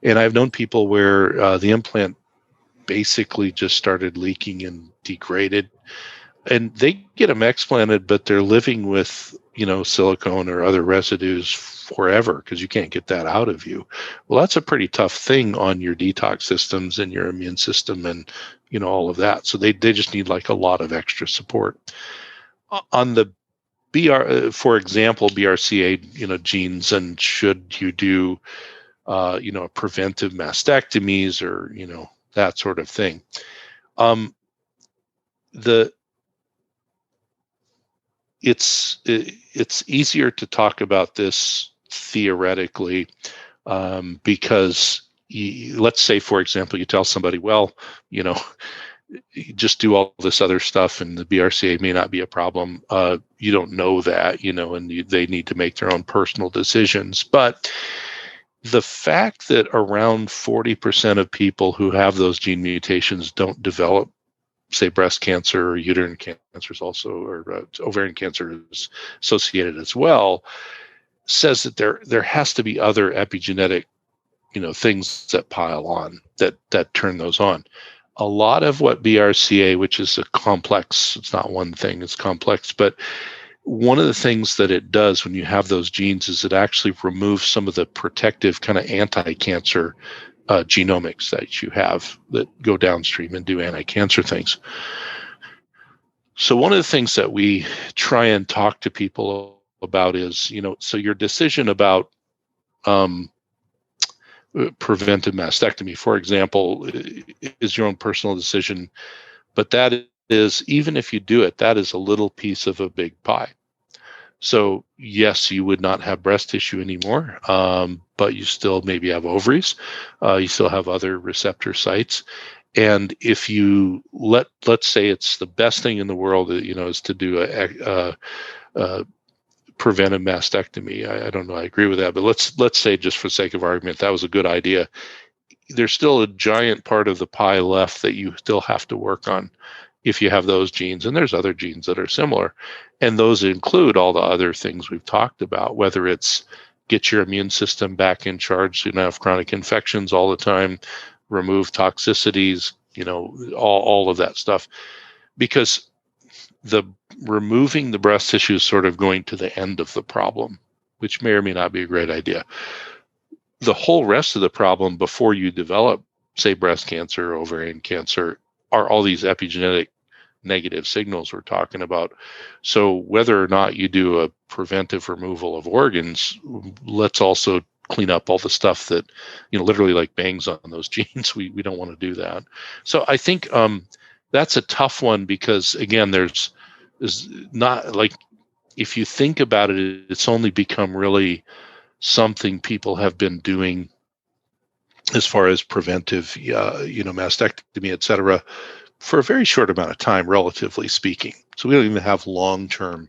And I've known people where the implant basically just started leaking and degraded, and they get them explanted, but they're living with, silicone or other residues forever because you can't get that out of you. Well, that's a pretty tough thing on your detox systems and your immune system and, all of that. So they just need like a lot of extra support. On the for example, BRCA, genes, and should you do, preventive mastectomies or, that sort of thing. It's easier to talk about this theoretically, because let's say, for example, you tell somebody, well, you just do all this other stuff and the BRCA may not be a problem. You don't know that, and they need to make their own personal decisions. But the fact that around 40% of people who have those gene mutations don't develop, say, breast cancer or uterine cancers also, or ovarian cancer is associated as well, says that there has to be other epigenetic, things that pile on that turn those on. A lot of what BRCA, which is a complex, it's not one thing, it's complex, but one of the things that it does when you have those genes is it actually removes some of the protective kind of anti-cancer genomics that you have that go downstream and do anti-cancer things. So one of the things that we try and talk to people about is, so your decision about preventive mastectomy, for example, is your own personal decision, but that is, even if you do it, that is a little piece of a big pie. So yes, you would not have breast tissue anymore, but you still maybe have ovaries. You still have other receptor sites. And if you let's say it's the best thing in the world, is to do a preventive mastectomy. I don't know, I agree with that, but let's say, just for sake of argument, that was a good idea. There's still a giant part of the pie left that you still have to work on if you have those genes, and there's other genes that are similar, and those include all the other things we've talked about, whether it's get your immune system back in charge so you don't have chronic infections all the time, remove toxicities, all of that stuff, because the removing the breast tissue is sort of going to the end of the problem, which may or may not be a great idea. The whole rest of the problem before you develop, say, breast cancer, ovarian cancer, are all these epigenetic negative signals we're talking about. So whether or not you do a preventive removal of organs, let's also clean up all the stuff that, literally like bangs on those genes. We don't want to do that. So I think that's a tough one because, again, there's not, like, if you think about it, it's only become really something people have been doing as far as preventive, mastectomy, et cetera, for a very short amount of time, relatively speaking. So we don't even have long-term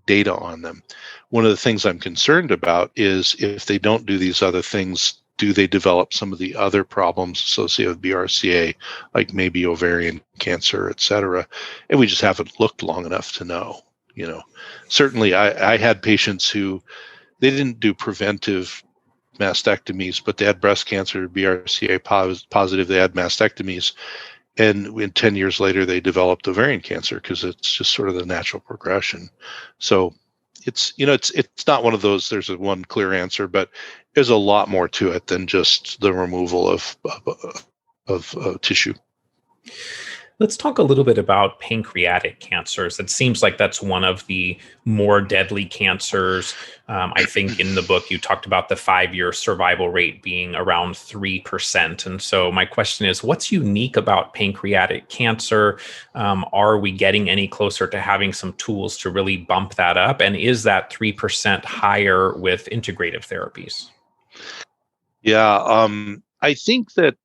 data on them. One of the things I'm concerned about is if they don't do these other things, do they develop some of the other problems associated with BRCA, like maybe ovarian cancer, et cetera? And we just haven't looked long enough to know. Certainly I had patients who, they didn't do preventive mastectomies, but they had breast cancer, BRCA positive, they had mastectomies. And 10 years later, they developed ovarian cancer because it's just sort of the natural progression. So it's not one of those, there's one clear answer, but there's a lot more to it than just the removal of tissue. Let's talk a little bit about pancreatic cancers. It seems like that's one of the more deadly cancers. I think in the book you talked about the 5-year survival rate being around 3%. And so my question is, what's unique about pancreatic cancer? Are we getting any closer to having some tools to really bump that up? And is that 3% higher with integrative therapies? Yeah, I think that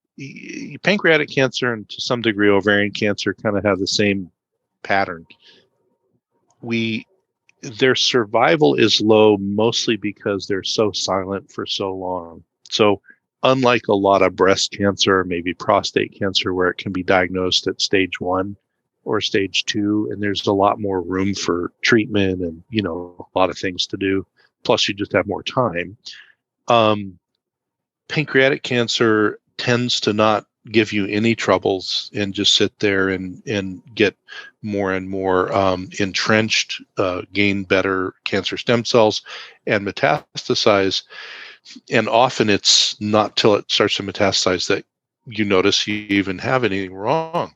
pancreatic cancer and to some degree ovarian cancer kind of have the same pattern. Their survival is low mostly because they're so silent for so long. So unlike a lot of breast cancer, maybe prostate cancer, where it can be diagnosed at stage 1 or stage 2, and there's a lot more room for treatment and, a lot of things to do. Plus, you just have more time. Pancreatic cancer tends to not give you any troubles and just sit there and get more and more entrenched, gain better cancer stem cells, and metastasize. And often it's not till it starts to metastasize that you notice you even have anything wrong.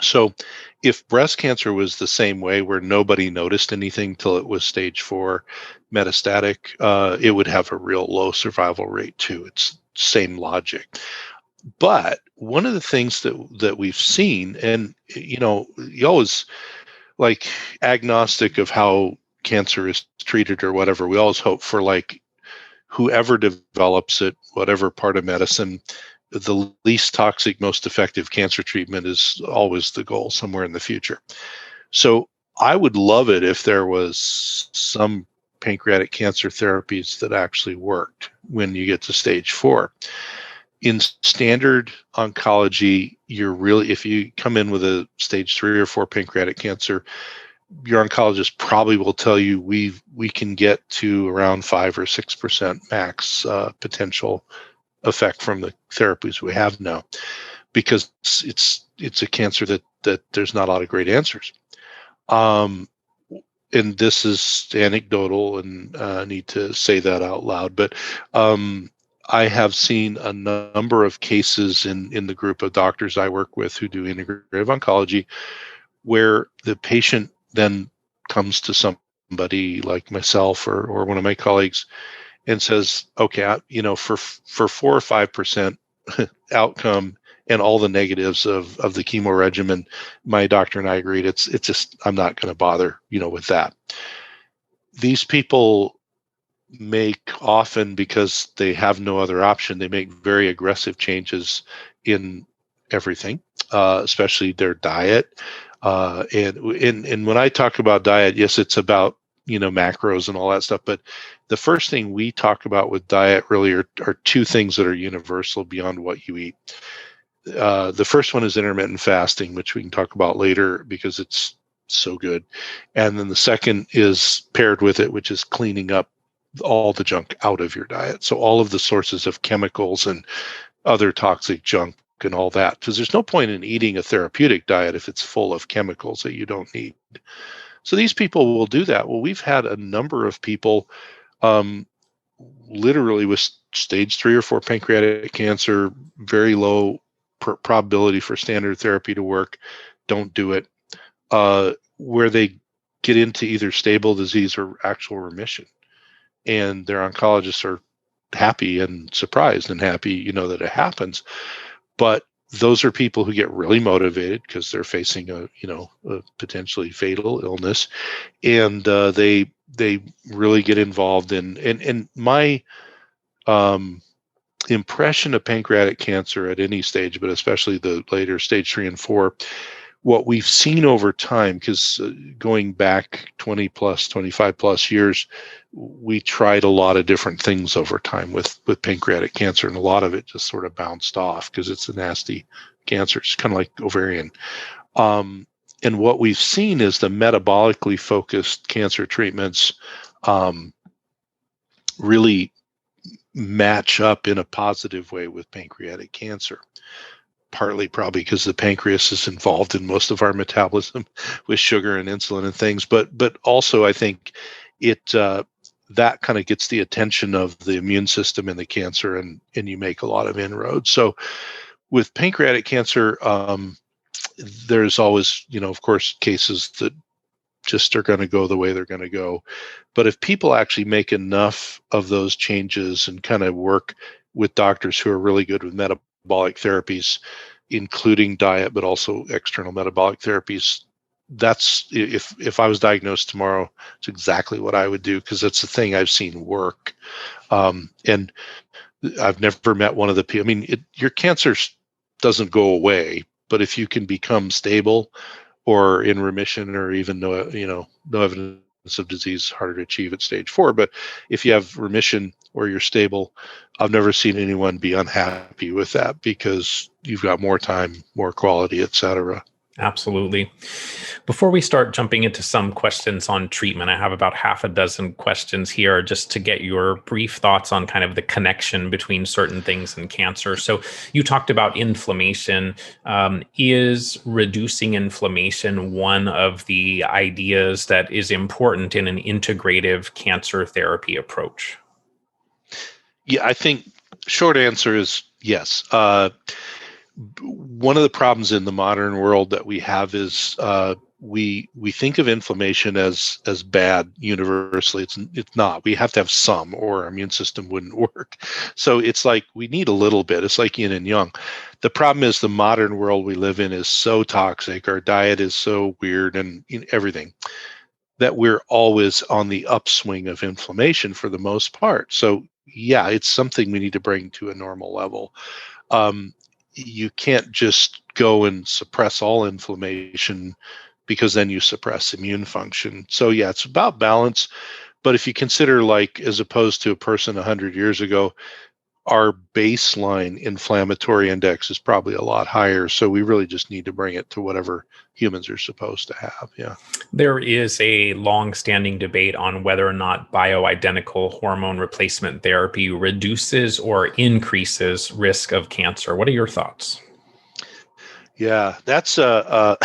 So if breast cancer was the same way, where nobody noticed anything till it was stage 4 metastatic, it would have a real low survival rate too. It's same logic. But one of the things that we've seen, and you always, like, agnostic of how cancer is treated or whatever, we always hope for, like, whoever develops it, whatever part of medicine, the least toxic, most effective cancer treatment is always the goal somewhere in the future. So I would love it if there was some pancreatic cancer therapies that actually worked when you get to stage 4. In standard oncology, if you come in with a stage 3 or 4 pancreatic cancer, your oncologist probably will tell you we can get to around 5 or 6% max potential effect from the therapies we have now, because it's a cancer that there's not a lot of great answers. And this is anecdotal, and I need to say that out loud, but I have seen a number of cases in the group of doctors I work with who do integrative oncology, where the patient then comes to somebody like myself or one of my colleagues and says, okay, for 4 or 5% outcome and all the negatives of the chemo regimen, my doctor and I agreed it's just, I'm not going to bother, with that. These people make, often because they have no other option, they make very aggressive changes in everything, especially their diet. And when I talk about diet, yes, it's about, macros and all that stuff. But the first thing we talk about with diet really are 2 things that are universal beyond what you eat. The first one is intermittent fasting, which we can talk about later because it's so good. And then the second is paired with it, which is cleaning up all the junk out of your diet. So all of the sources of chemicals and other toxic junk and all that, because there's no point in eating a therapeutic diet if it's full of chemicals that you don't need. So these people will do that. Well, we've had a number of people literally with stage 3 or 4 pancreatic cancer, very low probability for standard therapy to work, don't do it, where they get into either stable disease or actual remission. And their oncologists are happy and surprised and happy, that it happens. But those are people who get really motivated because they're facing a potentially fatal illness, and they really get involved in my impression of pancreatic cancer at any stage, but especially the later stage 3 and 4. What we've seen over time, because going back 20 plus, 25 plus years, we tried a lot of different things over time with pancreatic cancer, and a lot of it just sort of bounced off because it's a nasty cancer. It's kind of like ovarian. And what we've seen is the metabolically focused cancer treatments really match up in a positive way with pancreatic cancer. Partly probably because the pancreas is involved in most of our metabolism with sugar and insulin and things, but also I think it that kind of gets the attention of the immune system in the cancer, and you make a lot of inroads. So with pancreatic cancer, there's always, of course, cases that just are going to go the way they're going to go. But if people actually make enough of those changes and kind of work with doctors who are really good with metabolic therapies, including diet, but also external metabolic therapies, that's, if I was diagnosed tomorrow, it's exactly what I would do, because that's the thing I've seen work. And I've never met one of the people. I mean, your cancer doesn't go away, but if you can become stable or in remission, or even no evidence of disease, harder to achieve at stage 4. But if you have remission or you're stable, I've never seen anyone be unhappy with that because you've got more time, more quality, et cetera. Absolutely. Before we start jumping into some questions on treatment, I have about half a dozen questions here just to get your brief thoughts on kind of the connection between certain things and cancer. So you talked about inflammation. Is reducing inflammation one of the ideas that is important in an integrative cancer therapy approach? Yeah, I think short answer is yes. One of the problems in the modern world that we have is we think of inflammation as bad universally. It's not. We have to have some, or our immune system wouldn't work. So it's like we need a little bit. It's like yin and yang. The problem is the modern world we live in is so toxic. Our diet is so weird, and everything, that we're always on the upswing of inflammation for the most part. So yeah, it's something we need to bring to a normal level. You can't just go and suppress all inflammation because then you suppress immune function. So yeah, it's about balance. But if you consider, like, as opposed to a person 100 years ago, our baseline inflammatory index is probably a lot higher. So we really just need to bring it to whatever humans are supposed to have. Yeah. There is a long-standing debate on whether or not bioidentical hormone replacement therapy reduces or increases risk of cancer. What are your thoughts? Yeah, that's a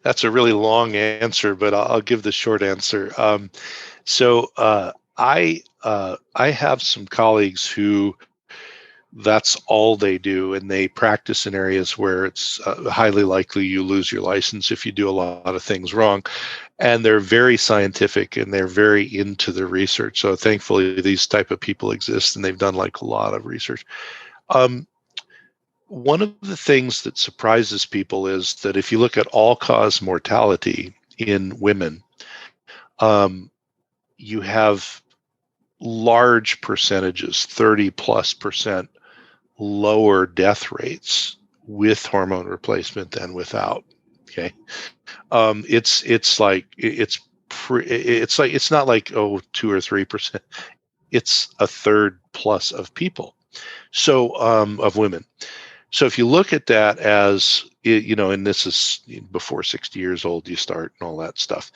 that's a really long answer, but I'll give the short answer. I have some colleagues who that's all they do, and they practice in areas where it's highly likely you lose your license if you do a lot of things wrong. And they're very scientific and they're very into the research. So thankfully, these type of people exist, and they've done like a lot of research. One of the things that surprises people is that if you look at all-cause mortality in women, you have large percentages, 30+% lower death rates with hormone replacement than without. Okay, it's not like 2 or 3%. It's a third plus of people. So of women. So if you look at that as, and this is before 60 years old, you start and all that stuff.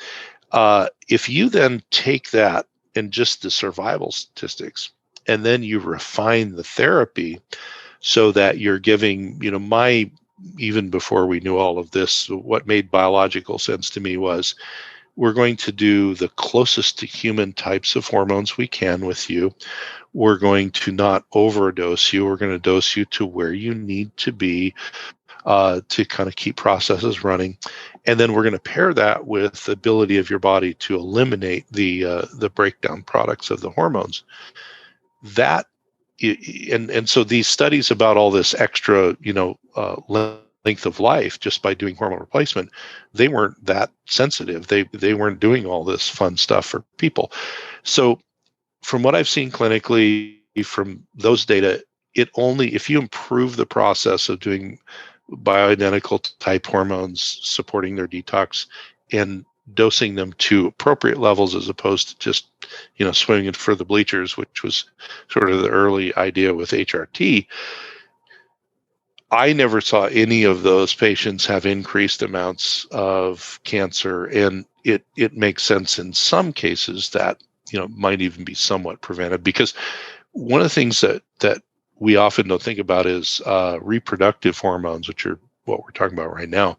If you then take that and just the survival statistics, and then you refine the therapy so that you're giving, even before we knew all of this, what made biological sense to me was we're going to do the closest to human types of hormones we can with you. We're going to not overdose you. We're going to dose you to where you need to be to kind of keep processes running. And then we're going to pair that with the ability of your body to eliminate the breakdown products of the hormones. And so these studies about all this extra, length of life just by doing hormone replacement, they weren't that sensitive. They weren't doing all this fun stuff for people. So from what I've seen clinically from those data, if you improve the process of doing bioidentical type hormones, supporting their detox and dosing them to appropriate levels as opposed to just, swinging it for the bleachers, which was sort of the early idea with HRT. I never saw any of those patients have increased amounts of cancer, and it makes sense in some cases that might even be somewhat prevented, because one of the things that we often don't think about is reproductive hormones, which are what we're talking about right now,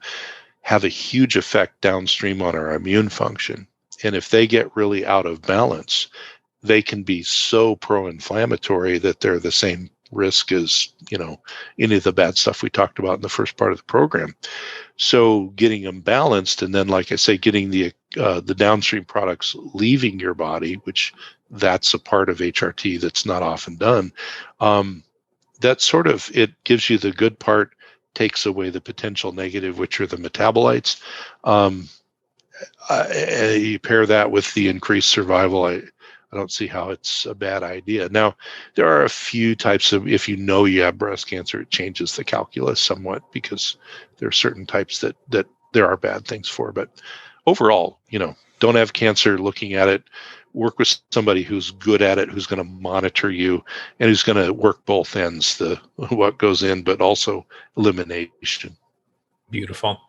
have a huge effect downstream on our immune function. And if they get really out of balance, they can be so pro-inflammatory that they're the same risk as, any of the bad stuff we talked about in the first part of the program. So getting them balanced, and then, like I say, getting the downstream products leaving your body, which that's a part of HRT that's not often done. That sort of, it gives you the good part, takes away the potential negative, which are the metabolites. You pair that with the increased survival, I don't see how it's a bad idea. Now, there are a few types of, if you know you have breast cancer, it changes the calculus somewhat, because there are certain types that there are bad things for. But overall, don't have cancer looking at it. Work with somebody who's good at it, who's going to monitor you, and who's going to work both ends, the what goes in, but also elimination. Beautiful.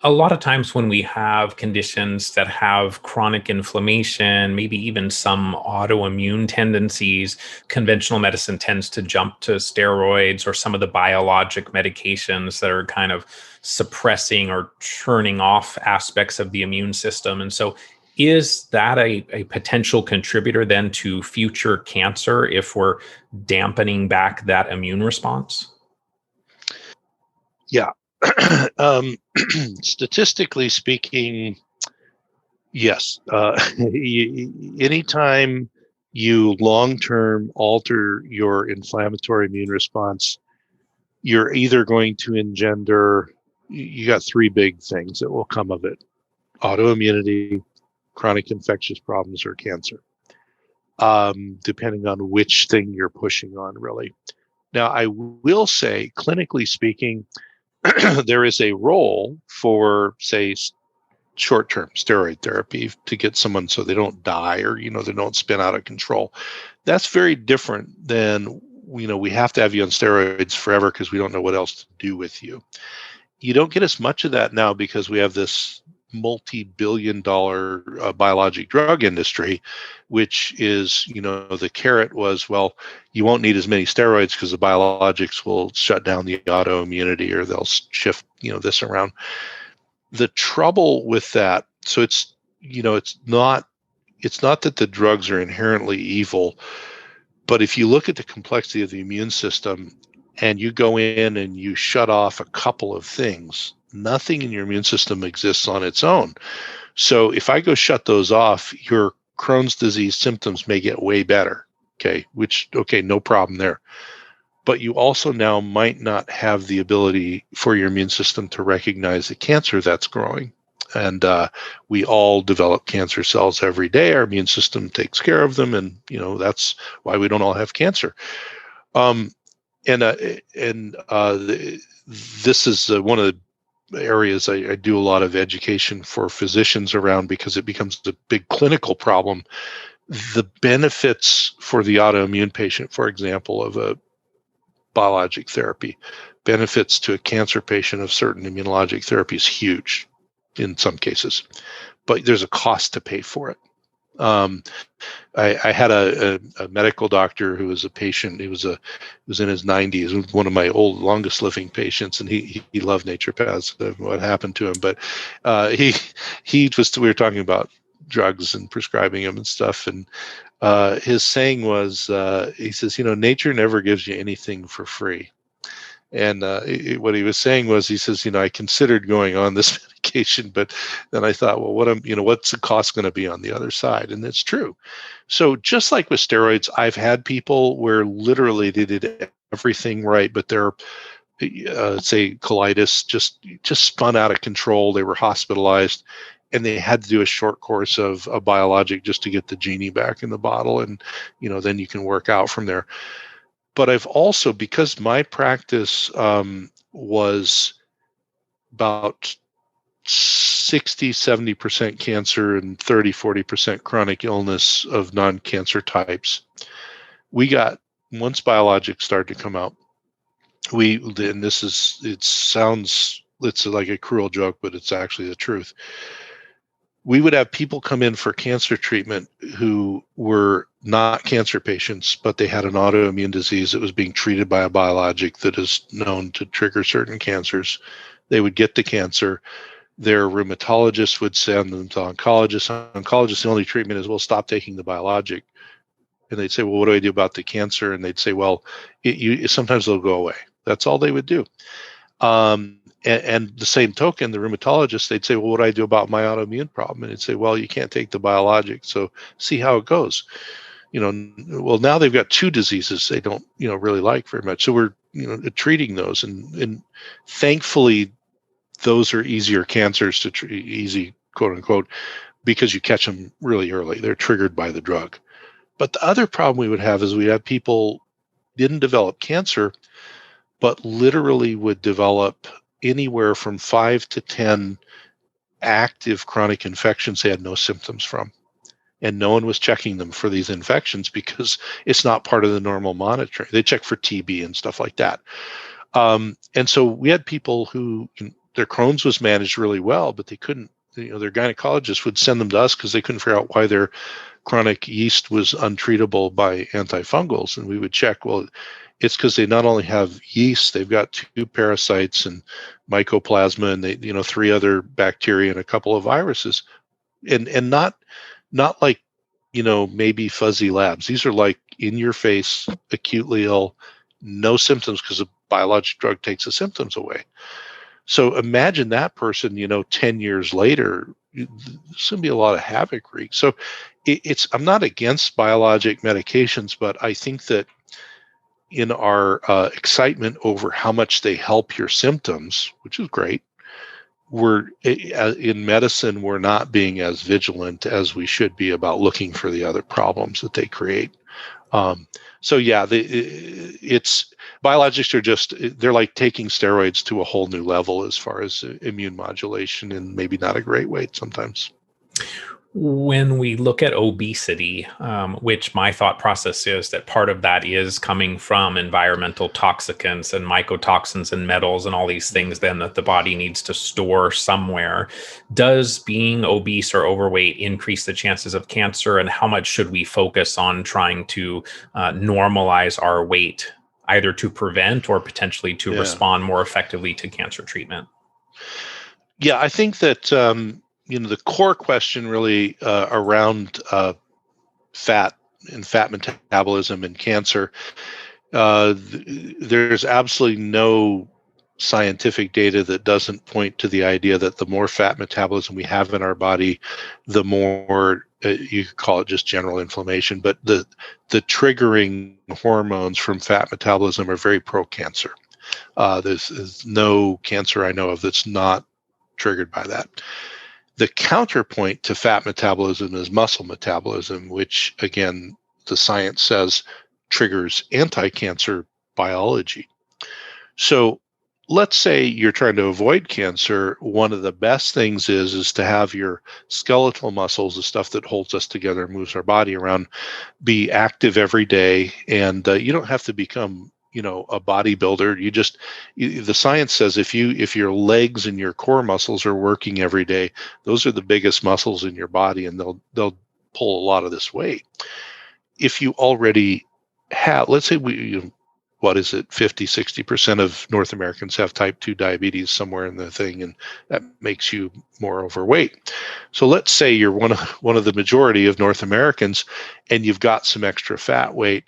A lot of times when we have conditions that have chronic inflammation, maybe even some autoimmune tendencies, conventional medicine tends to jump to steroids or some of the biologic medications that are kind of suppressing or turning off aspects of the immune system. And so is that a potential contributor then to future cancer if we're dampening back that immune response? Yeah. Statistically speaking, yes. Anytime you long-term alter your inflammatory immune response, you're either going to engender, you got three big things that will come of it: autoimmunity, chronic infectious problems, or cancer, depending on which thing you're pushing on, really. Now, I will say, clinically speaking, there is a role for, say, short-term steroid therapy to get someone so they don't die or, they don't spin out of control. That's very different than, we have to have you on steroids forever because we don't know what else to do with you. You don't get as much of that now because we have this multi-billion-dollar biologic drug industry, which is, the carrot was, well, you won't need as many steroids because the biologics will shut down the autoimmunity, or they'll shift, this around. The trouble with that, so it's, it's not that the drugs are inherently evil, but if you look at the complexity of the immune system and you go in and you shut off a couple of things, nothing in your immune system exists on its own. So if I go shut those off, your Crohn's disease symptoms may get way better. Okay, no problem there. But you also now might not have the ability for your immune system to recognize the cancer that's growing. And we all develop cancer cells every day. Our immune system takes care of them, and that's why we don't all have cancer. This is one of the areas I do a lot of education for physicians around, because it becomes a big clinical problem. The benefits for the autoimmune patient, for example, of a biologic therapy, benefits to a cancer patient of certain immunologic therapy is huge in some cases, but there's a cost to pay for it. I had a medical doctor who was a patient. He was in his 90s, one of my longest living patients, and he loved naturopaths. What happened to him? But we were talking about drugs and prescribing them and stuff, and his saying was, he says, nature never gives you anything for free. And what he was saying was, he says, I considered going on this medication, but then I thought, well, what's the cost going to be on the other side? And it's true. So just like with steroids, I've had people where literally they did everything right, but their say colitis just spun out of control. They were hospitalized, and they had to do a short course of a biologic just to get the genie back in the bottle, and then you can work out from there. But I've also, because my practice was about 60-70% cancer and 30-40% chronic illness of non-cancer types, once biologics started to come out, it's like a cruel joke, but it's actually the truth. We would have people come in for cancer treatment who were not cancer patients, but they had an autoimmune disease that was being treated by a biologic that is known to trigger certain cancers. They would get the cancer. Their rheumatologist would send them to oncologists. Oncologists, the only treatment is, well, stop taking the biologic. And they'd say, well, what do I do about the cancer? And they'd say, well, sometimes they'll go away. That's all they would do. And the same token, the rheumatologist, they'd say, well, what do I do about my autoimmune problem? And they'd say, well, you can't take the biologic, so see how it goes. Well, now they've got two diseases they don't, really like very much. So we're, treating those. And thankfully, those are easier cancers to treat, easy, quote unquote, because you catch them really early. They're triggered by the drug. But the other problem we would have is we have people didn't develop cancer, but literally would develop anywhere from 5 to 10 active chronic infections they had no symptoms from. And no one was checking them for these infections because it's not part of the normal monitoring. They check for TB and stuff like that. And so we had people who their Crohn's was managed really well, but they couldn't, their gynecologist would send them to us because they couldn't figure out why their chronic yeast was untreatable by antifungals. And we would check, well, it's because they not only have yeast, they've got 2 parasites and mycoplasma and they, 3 other bacteria and a couple of viruses. And not like, maybe fuzzy labs. These are like in your face, acutely ill, no symptoms because a biologic drug takes the symptoms away. So imagine that person, 10 years later, there's going to be a lot of havoc wreaked. So I'm not against biologic medications, but I think that in our excitement over how much they help your symptoms, which is great, in medicine, we're not being as vigilant as we should be about looking for the other problems that they create. So yeah, it's biologics they're like taking steroids to a whole new level as far as immune modulation, and maybe not a great way sometimes. When we look at obesity, which my thought process is that part of that is coming from environmental toxicants and mycotoxins and metals and all these things then that the body needs to store somewhere. Does being obese or overweight increase the chances of cancer? And how much should we focus on trying to normalize our weight, either to prevent or potentially to respond more effectively to cancer treatment? Yeah, I think that the core question really around fat and fat metabolism and cancer, there's absolutely no scientific data that doesn't point to the idea that the more fat metabolism we have in our body, the more you could call it just general inflammation, but the triggering hormones from fat metabolism are very pro-cancer. There's no cancer I know of that's not triggered by that. The counterpoint to fat metabolism is muscle metabolism, which, again, the science says triggers anti-cancer biology. So let's say you're trying to avoid cancer. One of the best things is to have your skeletal muscles, the stuff that holds us together and moves our body around, be active every day. And you don't have to become a bodybuilder. The science says if your legs and your core muscles are working every day, those are the biggest muscles in your body, and they'll pull a lot of this weight. If you already have, let's say 50-60% of North Americans have type 2 diabetes somewhere in the thing, and that makes you more overweight. So let's say you're one of the majority of North Americans and you've got some extra fat weight.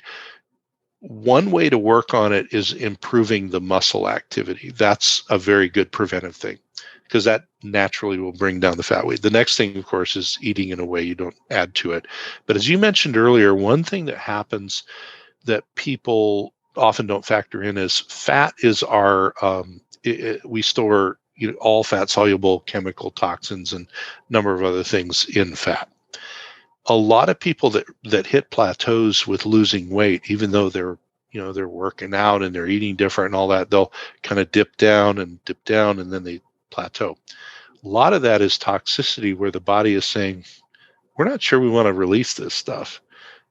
One way to work on it is improving the muscle activity. That's a very good preventive thing because that naturally will bring down the fat weight. The next thing, of course, is eating in a way you don't add to it. But as you mentioned earlier, one thing that happens that people often don't factor in is fat is our, we store all fat soluble chemical toxins and a number of other things in fat. A lot of people that hit plateaus with losing weight, even though they're working out and they're eating different and all that, they'll kind of dip down and then they plateau. A lot of that is toxicity, where the body is saying, we're not sure we want to release this stuff.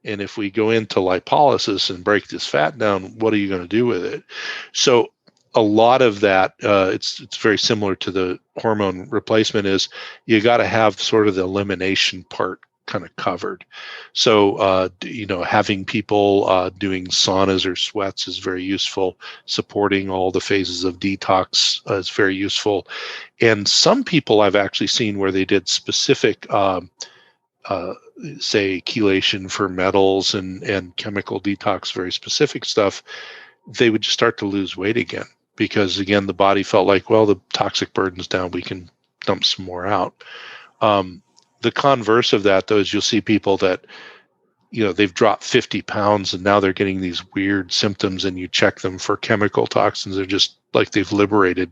And if we go into lipolysis and break this fat down, what are you going to do with it? So a lot of that, it's very similar to the hormone replacement, is you got to have sort of the elimination part kind of covered. So, having people doing saunas or sweats is very useful. Supporting all the phases of detox is very useful. And some people I've actually seen where they did specific, say, chelation for metals and chemical detox, very specific stuff, they would just start to lose weight again. Because, again, the body felt like, well, the toxic burden's down, we can dump some more out. The converse of that, though, is you'll see people that, they've dropped 50 pounds and now they're getting these weird symptoms, and you check them for chemical toxins. They're just like they've liberated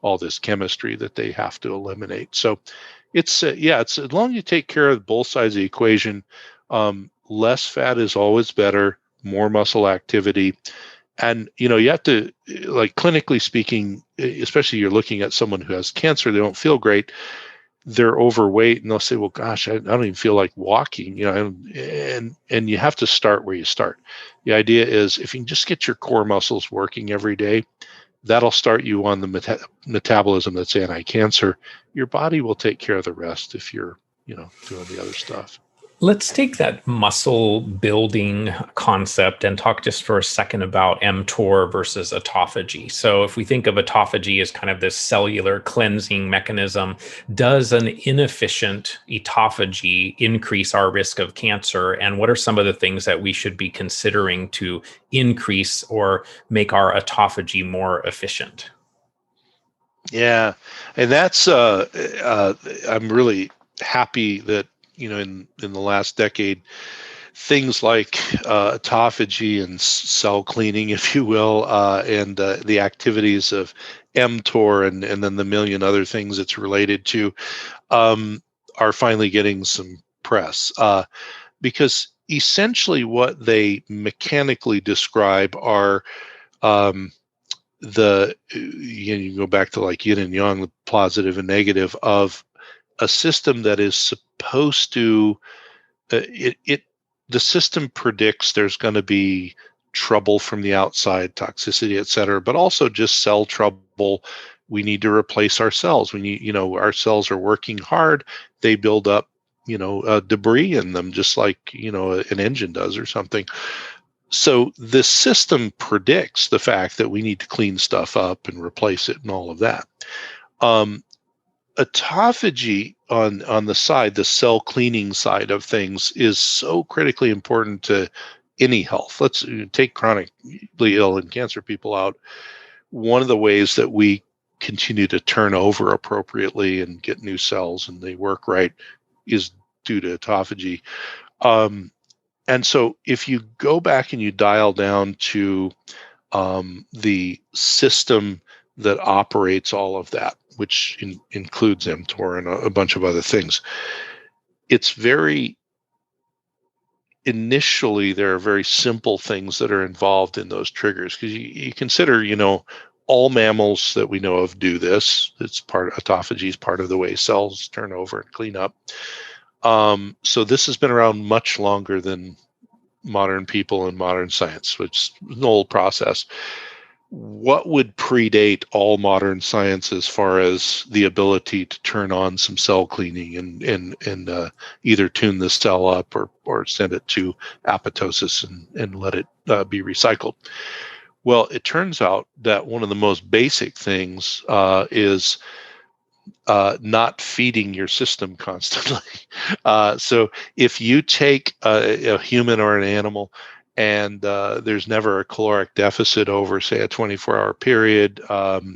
all this chemistry that they have to eliminate. So it's as long as you take care of both sides of the equation, less fat is always better, more muscle activity. And, you have to, like, clinically speaking, especially you're looking at someone who has cancer, they don't feel great. they're overweight and they'll say, well, gosh, I don't even feel like walking, and you have to start where you start. The idea is if you can just get your core muscles working every day, that'll start you on the metabolism that's anti-cancer. Your body will take care of the rest if you're, doing the other stuff. Let's take that muscle building concept and talk just for a second about mTOR versus autophagy. So if we think of autophagy as kind of this cellular cleansing mechanism, does an inefficient autophagy increase our risk of cancer? And what are some of the things that we should be considering to increase or make our autophagy more efficient? Yeah, and that's I'm really happy that in the last decade, things like autophagy and cell cleaning, if you will, and the activities of mTOR and then the million other things it's related to, are finally getting some press, because essentially what they mechanically describe are you go back to like yin and yang, the positive and negative of a system that is supposed to the system predicts there's going to be trouble from the outside, toxicity, et cetera, but also just cell trouble. We need to replace our cells. We need, our cells are working hard. They build up, debris in them, just like, an engine does or something. So the system predicts the fact that we need to clean stuff up and replace it and all of that. Autophagy on the side, the cell cleaning side of things, is so critically important to any health. Let's take chronically ill and cancer people out. One of the ways that we continue to turn over appropriately and get new cells and they work right is due to autophagy. And so if you go back and you dial down to the system that operates all of that, which includes mTOR and a bunch of other things, initially there are very simple things that are involved in those triggers, because you consider, all mammals that we know of do this. Autophagy is part of the way cells turn over and clean up. So this has been around much longer than modern people and modern science, which is an old process. What would predate all modern science as far as the ability to turn on some cell cleaning and either tune the cell up or send it to apoptosis and let it be recycled? Well, it turns out that one of the most basic things is not feeding your system constantly. So if you take a human or an animal and there's never a caloric deficit over, say, a 24-hour period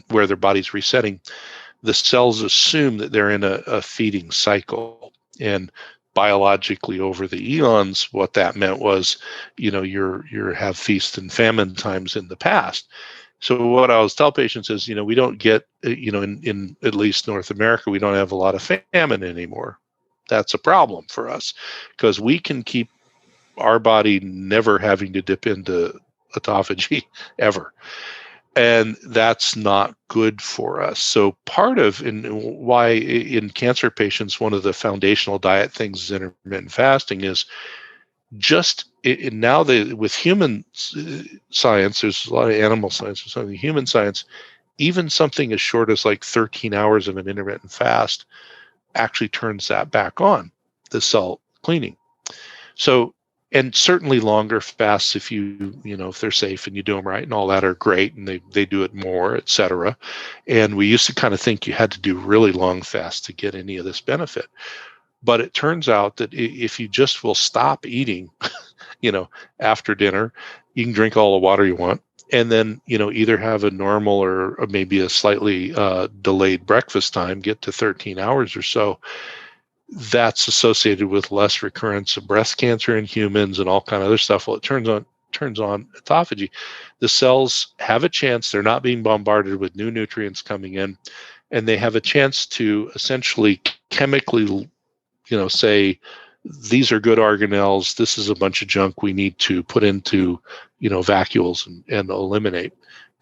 where their body's resetting, the cells assume that they're in a feeding cycle. And biologically, over the eons, what that meant was, you have feast and famine times in the past. So what I always tell patients is, we don't get, in at least North America, we don't have a lot of famine anymore. That's a problem for us because we can keep our body never having to dip into autophagy ever. And that's not good for us. So part of why in cancer patients, one of the foundational diet things is intermittent fasting is just now with human science, there's a lot of animal science or something. Human science, even something as short as like 13 hours of an intermittent fast actually turns that back on, the cell cleaning. So, and certainly longer fasts, if if they're safe and you do them right and all that, are great, and they do it more, et cetera. And we used to kind of think you had to do really long fasts to get any of this benefit. But it turns out that if you just will stop eating, after dinner, you can drink all the water you want, and then, either have a normal or maybe a slightly delayed breakfast time, get to 13 hours or so. That's associated with less recurrence of breast cancer in humans and all kind of other stuff. Well, it turns on autophagy. The cells have a chance. They're not being bombarded with new nutrients coming in, and they have a chance to essentially chemically say, these are good organelles, this is a bunch of junk we need to put into, vacuoles and eliminate.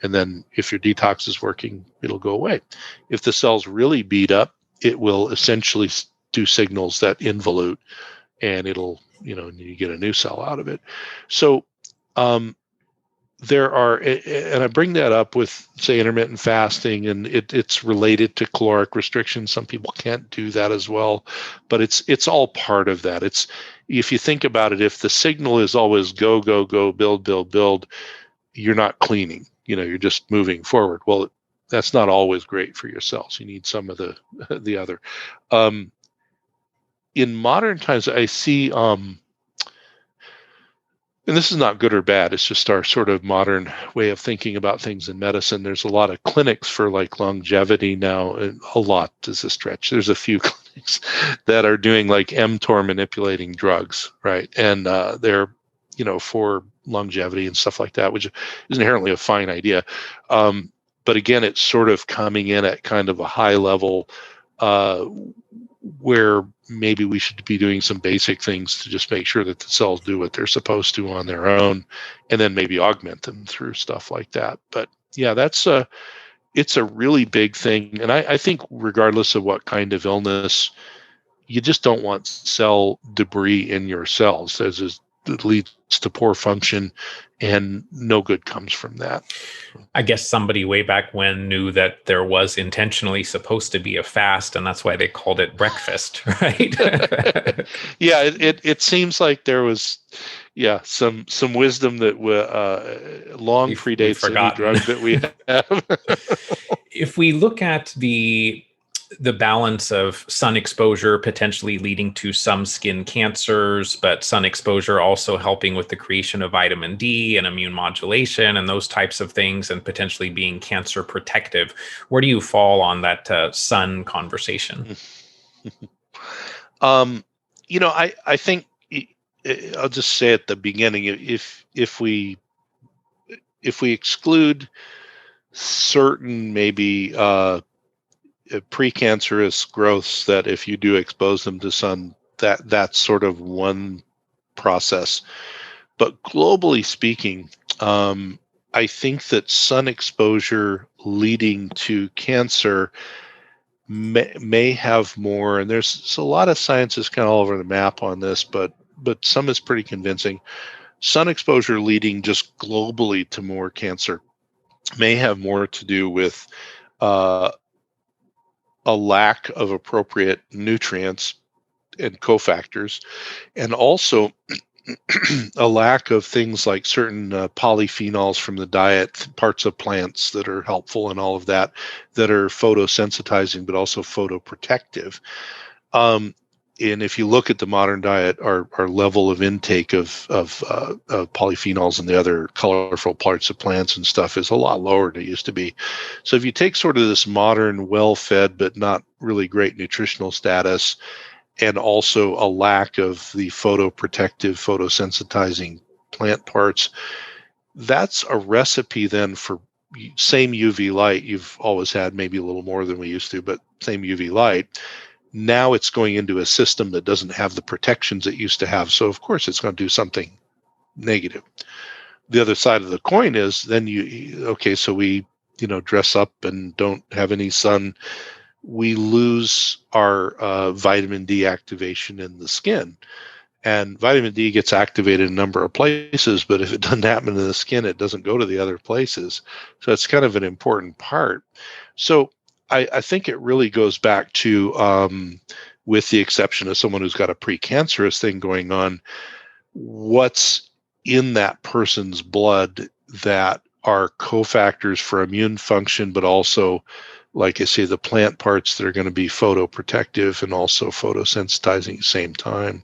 And then if your detox is working, it'll go away. If the cell's really beat up it will essentially do signals that involute, and it'll, you get a new cell out of it. So there are, and I bring that up with, say, intermittent fasting, and it's related to caloric restriction. Some people can't do that as well, but it's all part of that. It's, if you think about it, if the signal is always go, go, go, build, build, build, you're not cleaning. You're just moving forward. Well, that's not always great for your cells. You need some of the other. In modern times, I see, and this is not good or bad, it's just our sort of modern way of thinking about things in medicine. There's a lot of clinics for like longevity now, and a lot is a stretch. There's a few clinics that are doing like mTOR manipulating drugs, right? And they're, for longevity and stuff like that, which is inherently a fine idea. But again, it's sort of coming in at kind of a high level where maybe we should be doing some basic things to just make sure that the cells do what they're supposed to on their own, and then maybe augment them through stuff like that. But yeah, it's a really big thing. And I think regardless of what kind of illness, you just don't want cell debris in your cells, as it leads to poor function, and no good comes from that. I guess somebody way back when knew that there was intentionally supposed to be a fast, and that's why they called it breakfast, right? Yeah, it seems like there was, some wisdom that long predates any drug that we have. If we look at the balance of sun exposure potentially leading to some skin cancers, but sun exposure also helping with the creation of vitamin D and immune modulation and those types of things, and potentially being cancer protective, where do you fall on that sun conversation? I think I'll just say at the beginning, if we exclude certain maybe precancerous growths, that if you do expose them to sun, that's sort of one process. But globally speaking, I think that sun exposure leading to cancer may have more, and there's a lot of science is kind of all over the map on this, but some is pretty convincing. Sun exposure leading just globally to more cancer may have more to do with a lack of appropriate nutrients and cofactors, and also a lack of things like certain polyphenols from the diet, parts of plants that are helpful and all of that, that are photosensitizing but also photoprotective. And if you look at the modern diet, our level of intake of polyphenols and the other colorful parts of plants and stuff is a lot lower than it used to be. So if you take sort of this modern, well-fed but not really great nutritional status, and also a lack of the photoprotective, photosensitizing plant parts, that's a recipe then for same UV light you've always had, maybe a little more than we used to, but same UV light. Now it's going into a system that doesn't have the protections it used to have. So of course it's going to do something negative. The other side of the coin is then so we, dress up and don't have any sun. We lose our vitamin D activation in the skin. And vitamin D gets activated in a number of places, but if it doesn't happen in the skin, it doesn't go to the other places. So it's kind of an important part. So I think it really goes back to, with the exception of someone who's got a precancerous thing going on, what's in that person's blood that are cofactors for immune function, but also, like I say, the plant parts that are going to be photoprotective and also photosensitizing at the same time.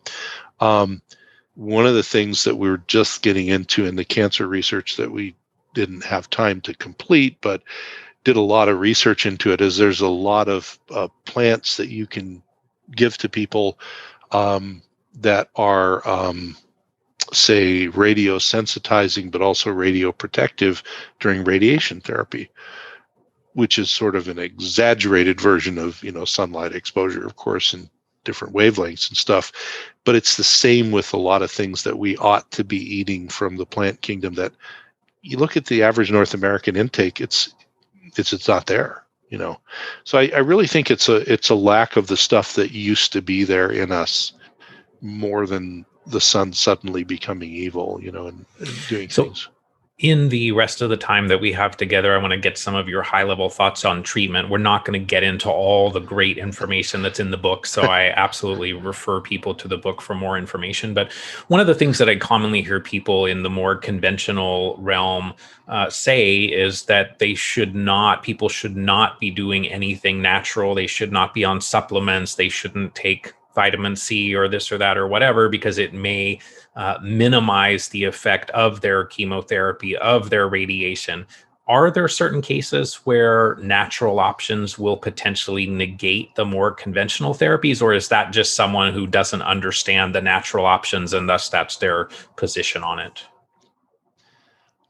One of the things that we're just getting into in the cancer research that we didn't have time to complete, but did a lot of research into it, is there's a lot of plants that you can give to people that are, say, radiosensitizing, but also radioprotective during radiation therapy, which is sort of an exaggerated version of, sunlight exposure, of course, in different wavelengths and stuff. But it's the same with a lot of things that we ought to be eating from the plant kingdom, that you look at the average North American intake, it's not there. So I really think it's a lack of the stuff that used to be there in us more than the sun suddenly becoming evil, and doing So things. in the rest of the time that we have together, I want to get some of your high-level thoughts on treatment. We're not going to get into all the great information that's in the book, so I absolutely refer people to the book for more information. But one of the things that I commonly hear people in the more conventional realm say is that people should not be doing anything natural. They should not be on supplements. They shouldn't take vitamin C or this or that or whatever, because it may minimize the effect of their chemotherapy, of their radiation. Are there certain cases where natural options will potentially negate the more conventional therapies, or is that just someone who doesn't understand the natural options and thus that's their position on it?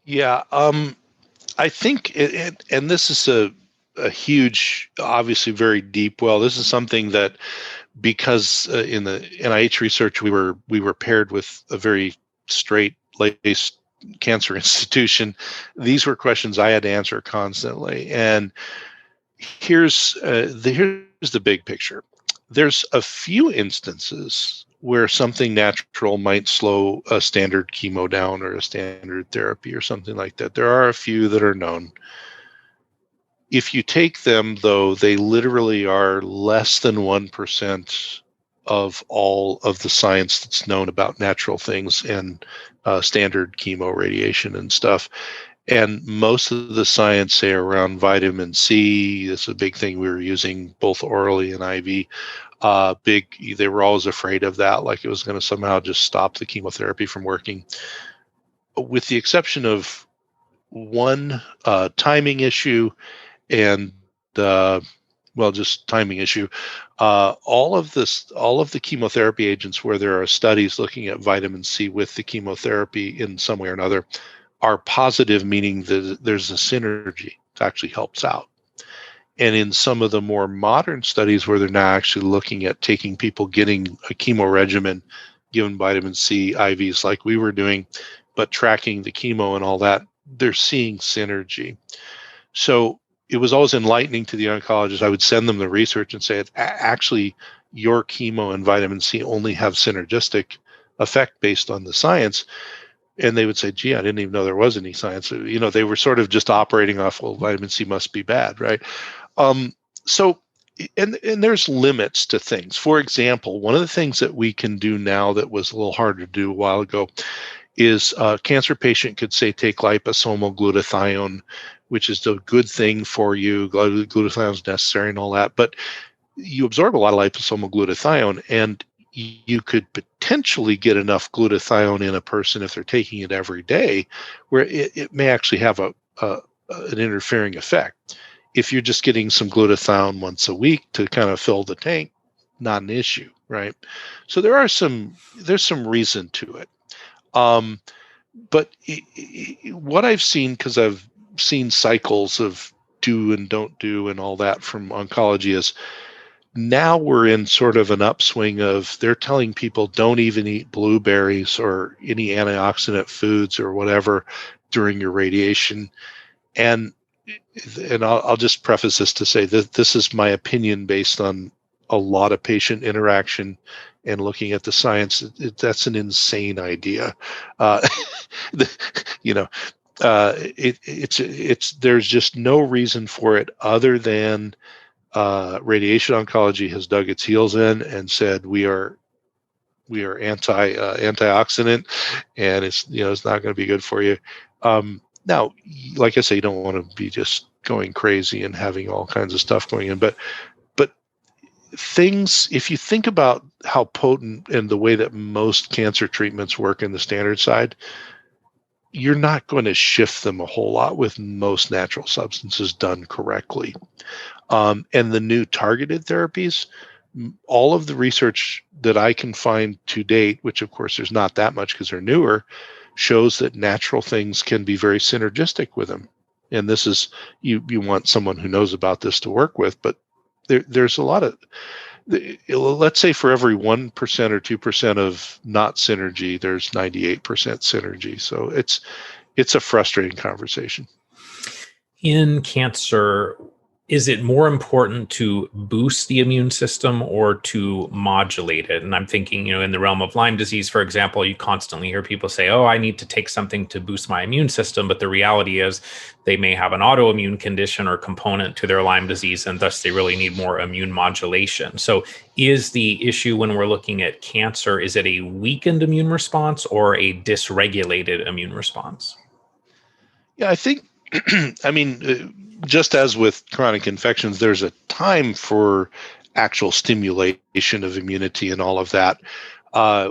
Yeah, I think, and this is a huge, obviously very deep well. This is something that, because in the NIH research we were paired with a very straight-laced cancer institution, these were questions I had to answer constantly. And here's the big picture. There's a few instances where something natural might slow a standard chemo down or a standard therapy or something like that. There are a few that are known. If you take them, though, they literally are less than 1% of all of the science that's known about natural things and standard chemo radiation and stuff. And most of the science, say, around vitamin C, this is a big thing we were using both orally and IV. They were always afraid of that, like it was going to somehow just stop the chemotherapy from working. With the exception of one timing issue and just timing issue. All of the chemotherapy agents where there are studies looking at vitamin C with the chemotherapy in some way or another are positive, meaning that there's a synergy. It actually helps out. And in some of the more modern studies where they're now actually looking at taking people getting a chemo regimen, given vitamin C IVs like we were doing, but tracking the chemo and all that, they're seeing synergy. So it was always enlightening to the oncologist. I would send them the research and say, actually, your chemo and vitamin C only have synergistic effect based on the science. And they would say, gee, I didn't even know there was any science. They were sort of just operating off, well, vitamin C must be bad, right? So, and there's limits to things. For example, one of the things that we can do now that was a little hard to do a while ago is a cancer patient could say take liposomal glutathione, which is a good thing for you. Glutathione is necessary and all that, but you absorb a lot of liposomal glutathione, and you could potentially get enough glutathione in a person if they're taking it every day, where it may actually have an interfering effect. If you're just getting some glutathione once a week to kind of fill the tank, not an issue, right? So there's some reason to it. But what I've seen, because I've seen cycles of do and don't do and all that from oncology, is now we're in sort of an upswing of they're telling people don't even eat blueberries or any antioxidant foods or whatever during your radiation. And I'll just preface this to say that this is my opinion based on a lot of patient interaction and looking at the science. That's an insane idea. There's just no reason for it other than radiation oncology has dug its heels in and said we are antioxidant, and it's not going to be good for you. Now, like I say, you don't want to be just going crazy and having all kinds of stuff going in, but things, if you think about how potent and the way that most cancer treatments work in the standard side, you're not going to shift them a whole lot with most natural substances done correctly. And the new targeted therapies, all of the research that I can find to date, which of course there's not that much because they're newer, shows that natural things can be very synergistic with them. And this is, you want someone who knows about this to work with, but there's a lot of, let's say for every 1% or 2% of not synergy, there's 98% synergy. So it's a frustrating conversation. In cancer, Is it more important to boost the immune system or to modulate it? And I'm thinking, in the realm of Lyme disease, for example, you constantly hear people say, oh, I need to take something to boost my immune system. But the reality is they may have an autoimmune condition or component to their Lyme disease, and thus they really need more immune modulation. So is the issue when we're looking at cancer, is it a weakened immune response or a dysregulated immune response? Yeah, I think, I mean, just as with chronic infections, there's a time for actual stimulation of immunity and all of that,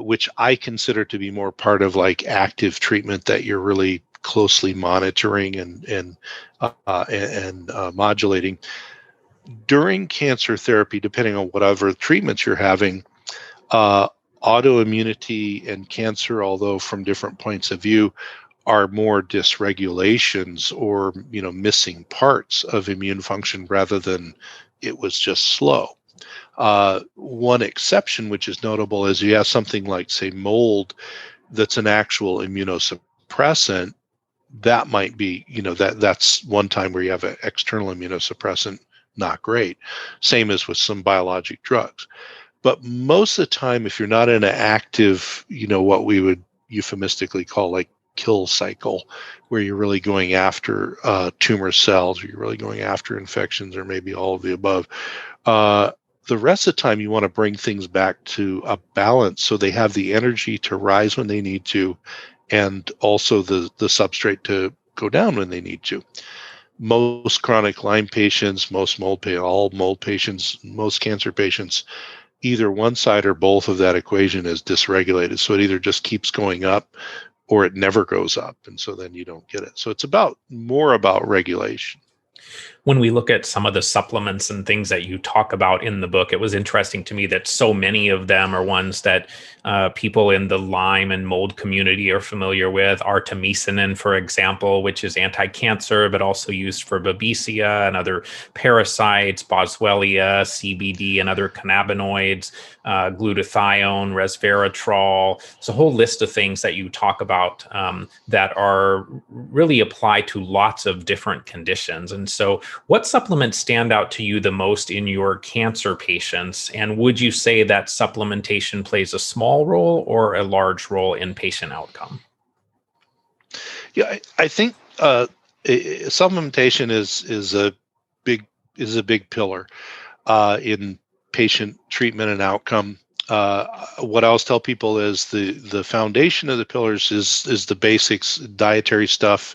which I consider to be more part of like active treatment that you're really closely monitoring and modulating. During cancer therapy, depending on whatever treatments you're having, uh, autoimmunity and cancer, although from different points of view, are more dysregulations or missing parts of immune function rather than it was just slow. One exception, which is notable, is you have something like, say, mold that's an actual immunosuppressant. That might be, that's one time where you have an external immunosuppressant, not great. Same as with some biologic drugs. But most of the time, if you're not in an active, what we would euphemistically call like kill cycle, where you're really going after tumor cells, or you're really going after infections, or maybe all of the above, the rest of the time you want to bring things back to a balance so they have the energy to rise when they need to, and also the substrate to go down when they need to. Most chronic Lyme patients, all mold patients, most cancer patients, either one side or both of that equation is dysregulated. So it either just keeps going up or it never goes up. And so then you don't get it. So it's more about regulation. When we look at some of the supplements and things that you talk about in the book, it was interesting to me that so many of them are ones that people in the Lyme and mold community are familiar with. Artemisinin, for example, which is anti-cancer, but also used for babesia and other parasites, boswellia, CBD, and other cannabinoids, glutathione, resveratrol. It's a whole list of things that you talk about that are really applied to lots of different conditions. And so what supplements stand out to you the most in your cancer patients? And would you say that supplementation plays a small role or a large role in patient outcome? Yeah, I think supplementation is a big pillar in patient treatment and outcome. What I always tell people is the foundation of the pillars is the basics, dietary stuff,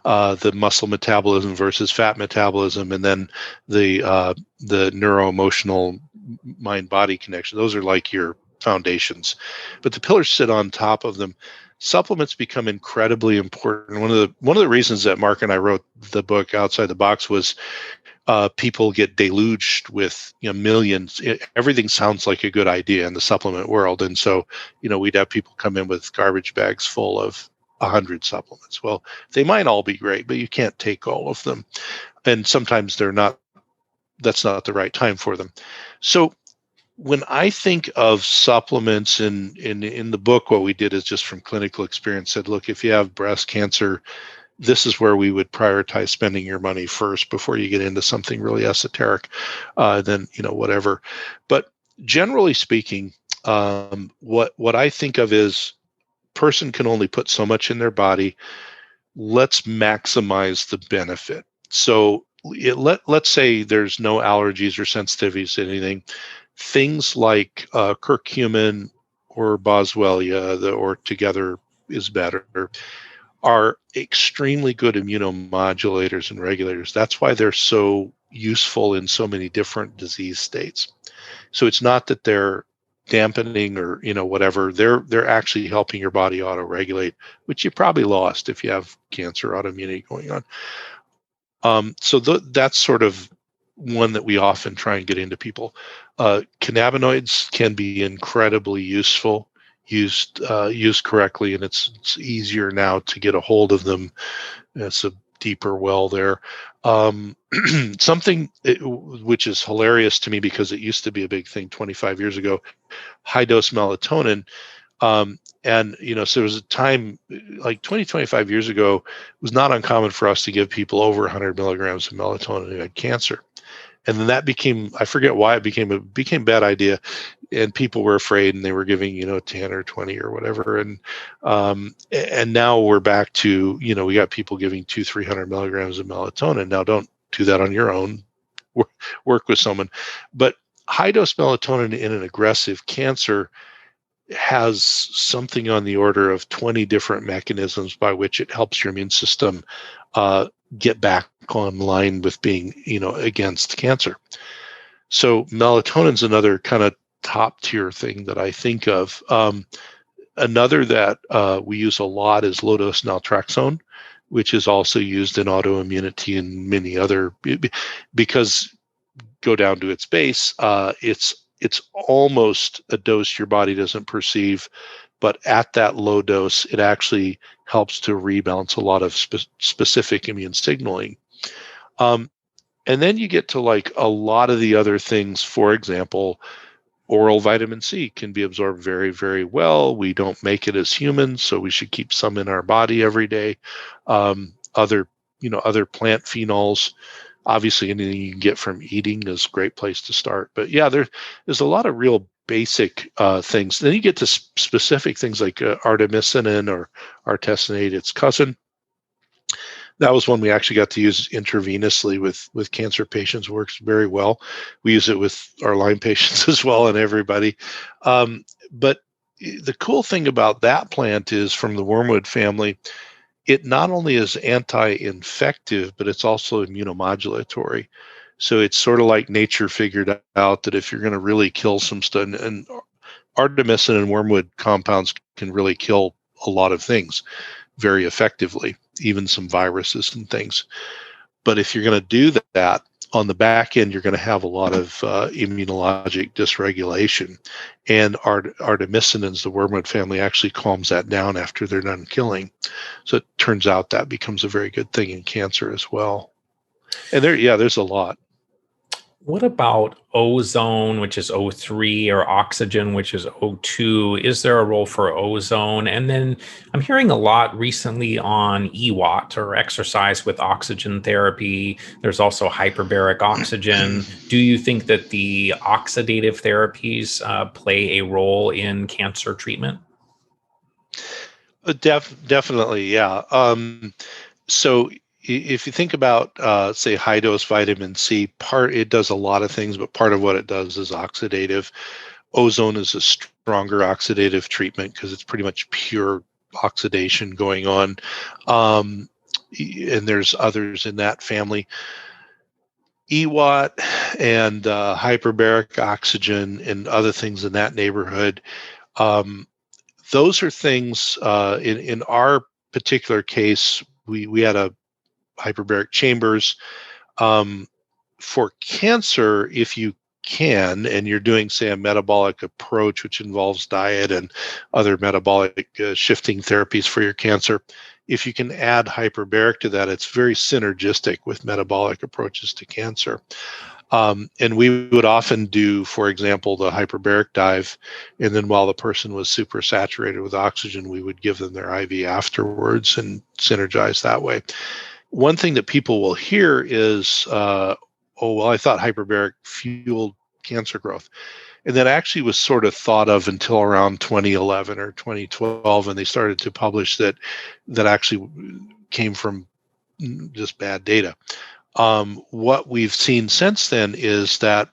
the muscle metabolism versus fat metabolism, and then the neuro-emotional mind-body connection. Those are like your foundations, but the pillars sit on top of them. Supplements become incredibly important. One of the reasons that Mark and I wrote the book Outside the Box was people get deluged with millions. Everything sounds like a good idea in the supplement world, and so we'd have people come in with garbage bags full of 100 supplements. Well, they might all be great, but you can't take all of them, and sometimes they're not. That's not the right time for them. So when I think of supplements in the book, what we did is just from clinical experience said, look, if you have breast cancer, this is where we would prioritize spending your money first before you get into something really esoteric, then whatever. But generally speaking, what I think of is person can only put so much in their body. Let's maximize the benefit. So let's say there's no allergies or sensitivities to anything. Things like curcumin or boswellia, or together is better, are extremely good immunomodulators and regulators. That's why they're so useful in so many different disease states. So it's not that they're dampening or whatever. They're actually helping your body auto-regulate, which you probably lost if you have cancer autoimmunity going on. So that's sort of one that we often try and get into people. Cannabinoids can be incredibly useful used correctly, and it's easier now to get a hold of them. It's a deeper well there. Something which is hilarious to me because it used to be a big thing 25 years ago, high dose melatonin. And so there was a time like 25 years ago, it was not uncommon for us to give people over 100 milligrams of melatonin who had cancer. And then that became, I forget why it became a bad idea, and people were afraid, and they were giving 10 or 20 or whatever, and now we're back to we got people giving 200-300 milligrams of melatonin. Now don't do that on your own. Work with someone, but high dose melatonin in an aggressive cancer has something on the order of 20 different mechanisms by which it helps your immune system get back online with being, against cancer. So melatonin's another kind of top tier thing that I think of. Another that we use a lot is low dose naltrexone, which is also used in autoimmunity and many other, because go down to its base, it's almost a dose your body doesn't perceive, but at that low dose, it actually helps to rebalance a lot of specific immune signaling. And then you get to like a lot of the other things. For example, oral vitamin C can be absorbed very, very well. We don't make it as humans, so we should keep some in our body every day. Other plant phenols. Obviously, anything you can get from eating is a great place to start. But yeah, there's a lot of real basic things. Then you get to specific things like artemisinin or artesunate, its cousin. That was one we actually got to use intravenously with cancer patients. Works very well. We use it with our Lyme patients as well, and everybody. But the cool thing about that plant is, from the wormwood family, it not only is anti-infective, but it's also immunomodulatory. So it's sort of like nature figured out that if you're going to really kill some stuff, and artemisinin and wormwood compounds can really kill a lot of things very effectively, even some viruses and things. But if you're going to do that, on the back end, you're going to have a lot of immunologic dysregulation. And artemisinins, the wormwood family, actually calms that down after they're done killing. So it turns out that becomes a very good thing in cancer as well. And there's a lot. What about ozone, which is O3, or oxygen, which is O2? Is there a role for ozone? And then I'm hearing a lot recently on EWOT, or exercise with oxygen therapy. There's also hyperbaric oxygen. Do you think that the oxidative therapies play a role in cancer treatment? Definitely, yeah. So if you think about, say, high dose vitamin C, it does a lot of things, but part of what it does is oxidative. Ozone is a stronger oxidative treatment because it's pretty much pure oxidation going on. And there's others in that family. EWOT and hyperbaric oxygen and other things in that neighborhood. Those are things, in our particular case, we had a hyperbaric chambers. For cancer, if you can, and you're doing, say, a metabolic approach, which involves diet and other metabolic shifting therapies for your cancer, if you can add hyperbaric to that, it's very synergistic with metabolic approaches to cancer. And we would often do, for example, the hyperbaric dive, and then while the person was super saturated with oxygen, we would give them their IV afterwards and synergize that way. One thing that people will hear is, oh, well, I thought hyperbaric fueled cancer growth. And that actually was sort of thought of until around 2011 or 2012, and they started to publish that actually came from just bad data. What we've seen since then is that,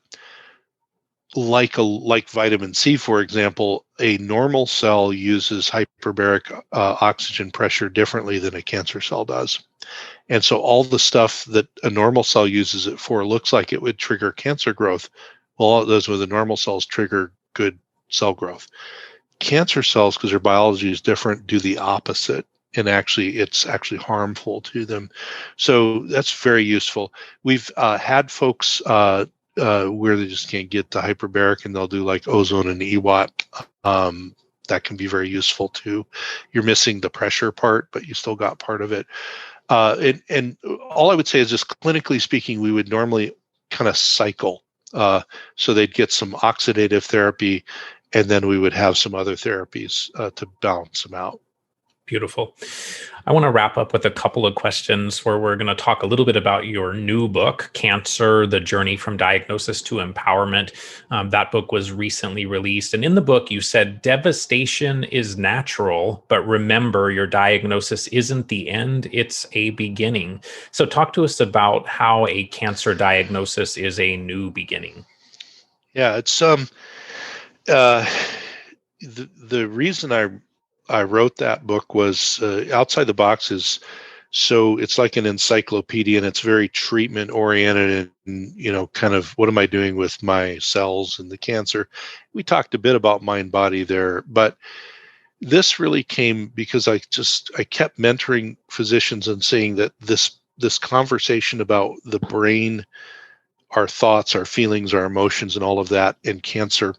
like vitamin C, for example, a normal cell uses hyperbaric oxygen pressure differently than a cancer cell does. And so all the stuff that a normal cell uses it for looks like it would trigger cancer growth. Well, all it does with the normal cells trigger good cell growth. Cancer cells, because their biology is different, do the opposite. And it's actually harmful to them. So that's very useful. We've had folks where they just can't get the hyperbaric, and they'll do like ozone and EWOT. That can be very useful too. You're missing the pressure part, but you still got part of it. And all I would say is, just clinically speaking, we would normally kind of cycle. So they'd get some oxidative therapy, and then we would have some other therapies to balance them out. Beautiful. I want to wrap up with a couple of questions where we're going to talk a little bit about your new book, Cancer, The Journey from Diagnosis to Empowerment. That book was recently released. And in the book, you said devastation is natural, but remember, your diagnosis isn't the end, it's a beginning. So talk to us about how a cancer diagnosis is a new beginning. Yeah, it's the reason I wrote that book was Outside the Box is so it's like an encyclopedia, and it's very treatment oriented, and kind of what am I doing with my cells and the cancer. We talked a bit about mind body there, but this really came because I kept mentoring physicians and saying that this conversation about the brain, our thoughts, our feelings, our emotions, and all of that, and cancer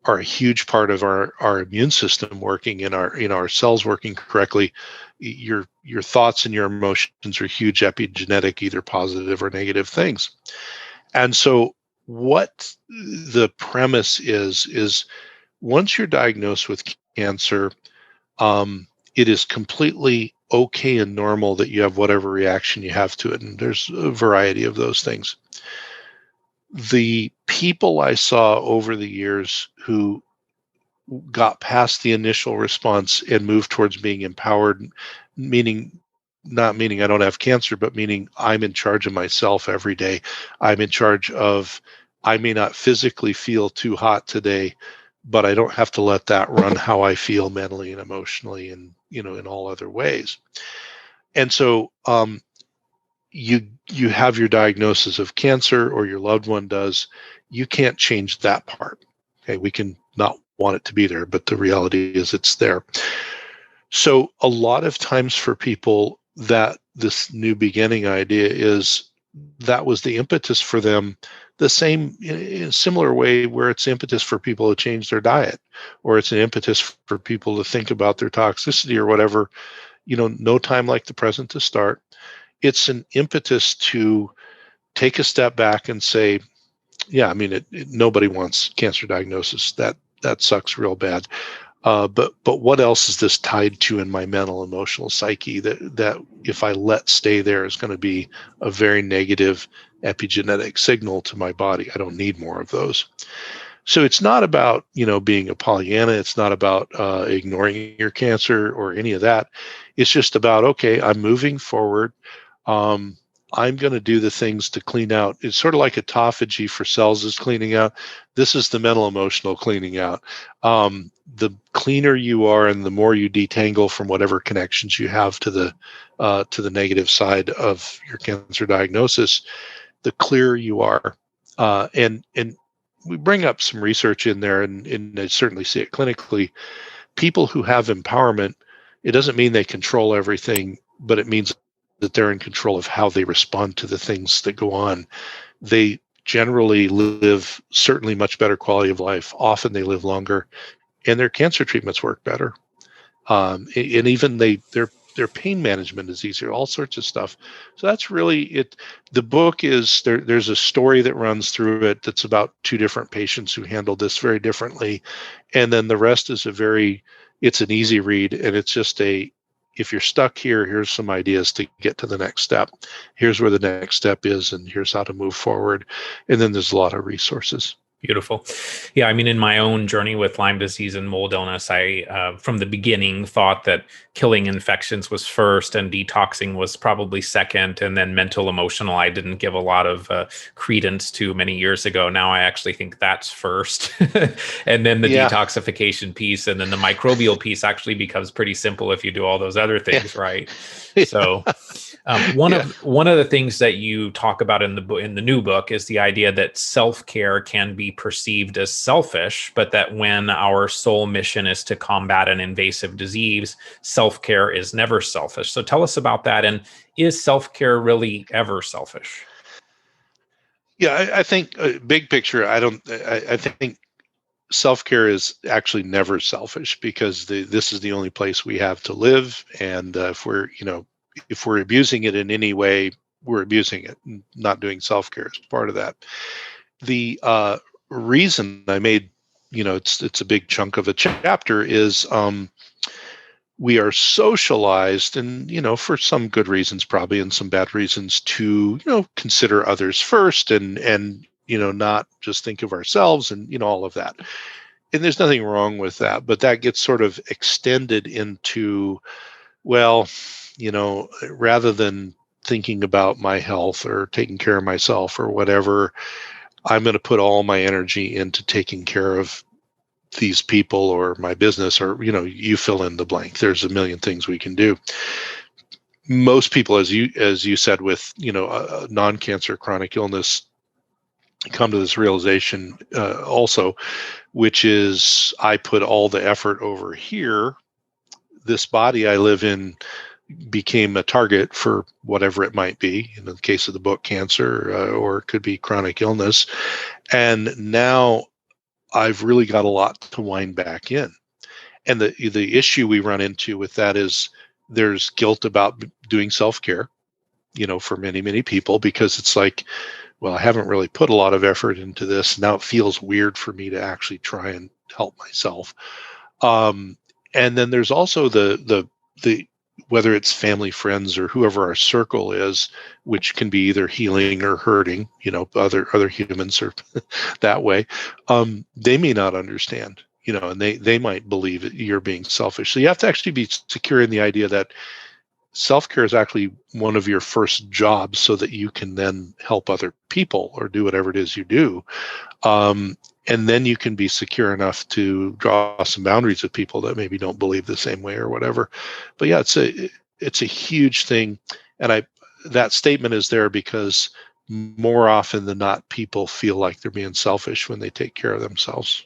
are a huge part of our immune system working, and our cells working correctly. Your thoughts and your emotions are huge epigenetic, either positive or negative things. And so what the premise is once you're diagnosed with cancer, it is completely okay and normal that you have whatever reaction you have to it. And there's a variety of those things. The people I saw over the years who got past the initial response and moved towards being empowered, meaning not meaning I don't have cancer, but meaning I'm in charge of myself every day. I'm in charge of, I may not physically feel too hot today, but I don't have to let that run how I feel mentally and emotionally and, in all other ways. And so you have your diagnosis of cancer, or your loved one does. You can't change that part. Okay, we can not want it to be there, but the reality is it's there. So a lot of times for people, that this new beginning idea is that was the impetus for them, the same in a similar way where it's impetus for people to change their diet, or it's an impetus for people to think about their toxicity or whatever. No time like the present to start. It's an impetus to take a step back and say, yeah, I mean, nobody wants cancer diagnosis. That sucks real bad. But what else is this tied to in my mental, emotional psyche that if I let stay there is going to be a very negative epigenetic signal to my body? I don't need more of those. So it's not about, being a Pollyanna. It's not about ignoring your cancer or any of that. It's just about, okay, I'm moving forward. I'm going to do the things to clean out. It's sort of like autophagy for cells is cleaning out. This is the mental, emotional cleaning out. The cleaner you are, and the more you detangle from whatever connections you have to the negative side of your cancer diagnosis, the clearer you are. And we bring up some research in there, and I certainly see it clinically. People who have empowerment, it doesn't mean they control everything, but it means that they're in control of how they respond to the things that go on. They generally live certainly much better quality of life. Often they live longer, and their cancer treatments work better. And even their pain management is easier, all sorts of stuff. So that's really it. The book is there's a story that runs through it that's about two different patients who handled this very differently. And then the rest is it's an easy read, and it's just if you're stuck here, here's some ideas to get to the next step. Here's where the next step is, and here's how to move forward. And then there's a lot of resources. Beautiful. Yeah, I mean, in my own journey with Lyme disease and mold illness, I, from the beginning, thought that killing infections was first and detoxing was probably second. And then mental, emotional, I didn't give a lot of credence to many years ago. Now I actually think that's first. And then the detoxification piece, and then the microbial piece actually becomes pretty simple if you do all those other things, right? So one of the things that you talk about in the new book is the idea that self-care can be perceived as selfish, but that when our sole mission is to combat an invasive disease, self-care is never selfish. So tell us about that. And is self-care really ever selfish? Yeah, I think big picture, I think self-care is actually never selfish, because this is the only place we have to live. And if we're abusing it in any way, we're abusing it. Not doing self-care is part of that. The reason I made, it's a big chunk of a chapter is we are socialized, and for some good reasons probably, and some bad reasons, to consider others first, and not just think of ourselves, and all of that. And there's nothing wrong with that, but that gets sort of extended into, well, rather than thinking about my health or taking care of myself or whatever, I'm going to put all my energy into taking care of these people or my business, or you fill in the blank. There's a million things we can do. Most people, as you said, with non-cancer chronic illness, come to this realization also, which is, I put all the effort over here. This body I live in became a target for whatever it might be, in the case of the book, cancer, or it could be chronic illness. And now I've really got a lot to wind back in. And the issue we run into with that is there's guilt about doing self-care, for many, many people, because it's like, well, I haven't really put a lot of effort into this. Now it feels weird for me to actually try and help myself. And then there's also the whether it's family, friends, or whoever our circle is, which can be either healing or hurting, other humans are that way. They may not understand, and they might believe that you're being selfish. So you have to actually be secure in the idea that self-care is actually one of your first jobs, so that you can then help other people or do whatever it is you do. And then you can be secure enough to draw some boundaries with people that maybe don't believe the same way or whatever. But yeah, it's a huge thing. And that statement is there because more often than not, people feel like they're being selfish when they take care of themselves.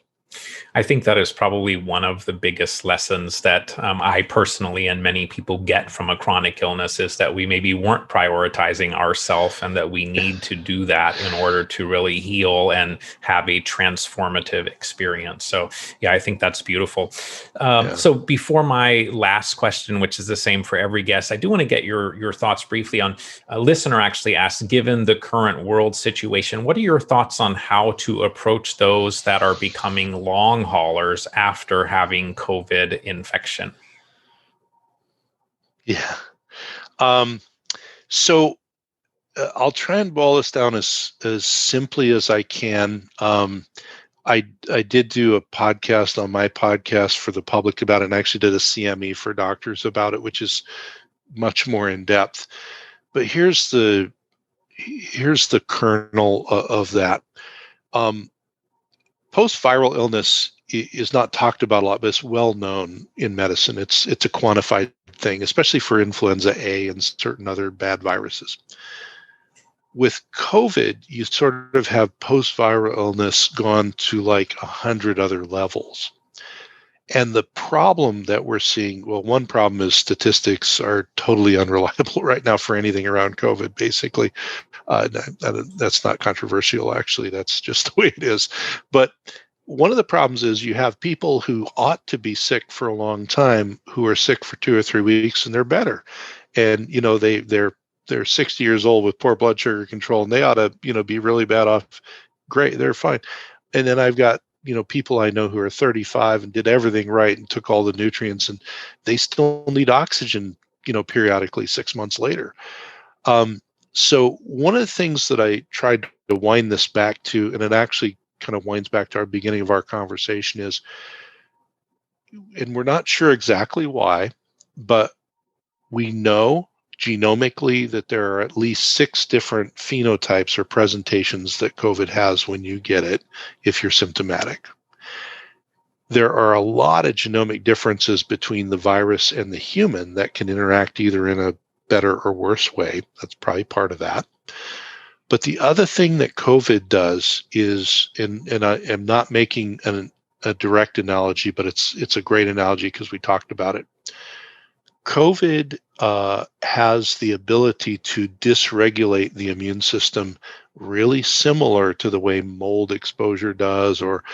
I think that is probably one of the biggest lessons that I personally and many people get from a chronic illness, is that we maybe weren't prioritizing ourselves, and that we need to do that in order to really heal and have a transformative experience. So yeah, I think that's beautiful. So before my last question, which is the same for every guest, I do want to get your thoughts briefly on, a listener actually asked, given the current world situation, what are your thoughts on how to approach those that are becoming long haulers after having COVID infection? Yeah. So I'll try and boil this down as simply as I can. I did do a podcast on my podcast for the public about it, and actually did a CME for doctors about it, which is much more in depth. But here's the kernel of that. Post-viral illness is not talked about a lot, but it's well known in medicine. It's a quantified thing, especially for influenza A and certain other bad viruses. With COVID, you sort of have post-viral illness gone to like 100 other levels. And the problem that we're seeing, well, one problem is statistics are totally unreliable right now for anything around COVID, basically. That's not controversial, actually. That's just the way it is. But one of the problems is you have people who ought to be sick for a long time who are sick for 2 or 3 weeks, and they're better. And, they're 60 years old with poor blood sugar control, and they ought to, be really bad off. Great, they're fine. And then I've got, people I know who are 35 and did everything right and took all the nutrients, and they still need oxygen, periodically 6 months later. So one of the things that I tried to wind this back to, and it actually kind of winds back to our beginning of our conversation, is, and we're not sure exactly why, but we know genomically that there are at least 6 different phenotypes or presentations that COVID has when you get it, if you're symptomatic. There are a lot of genomic differences between the virus and the human that can interact either in a better or worse way. That's probably part of that. But the other thing that COVID does is, and I am not making a direct analogy, but it's a great analogy because we talked about it. COVID has the ability to dysregulate the immune system, really similar to the way mold exposure does, or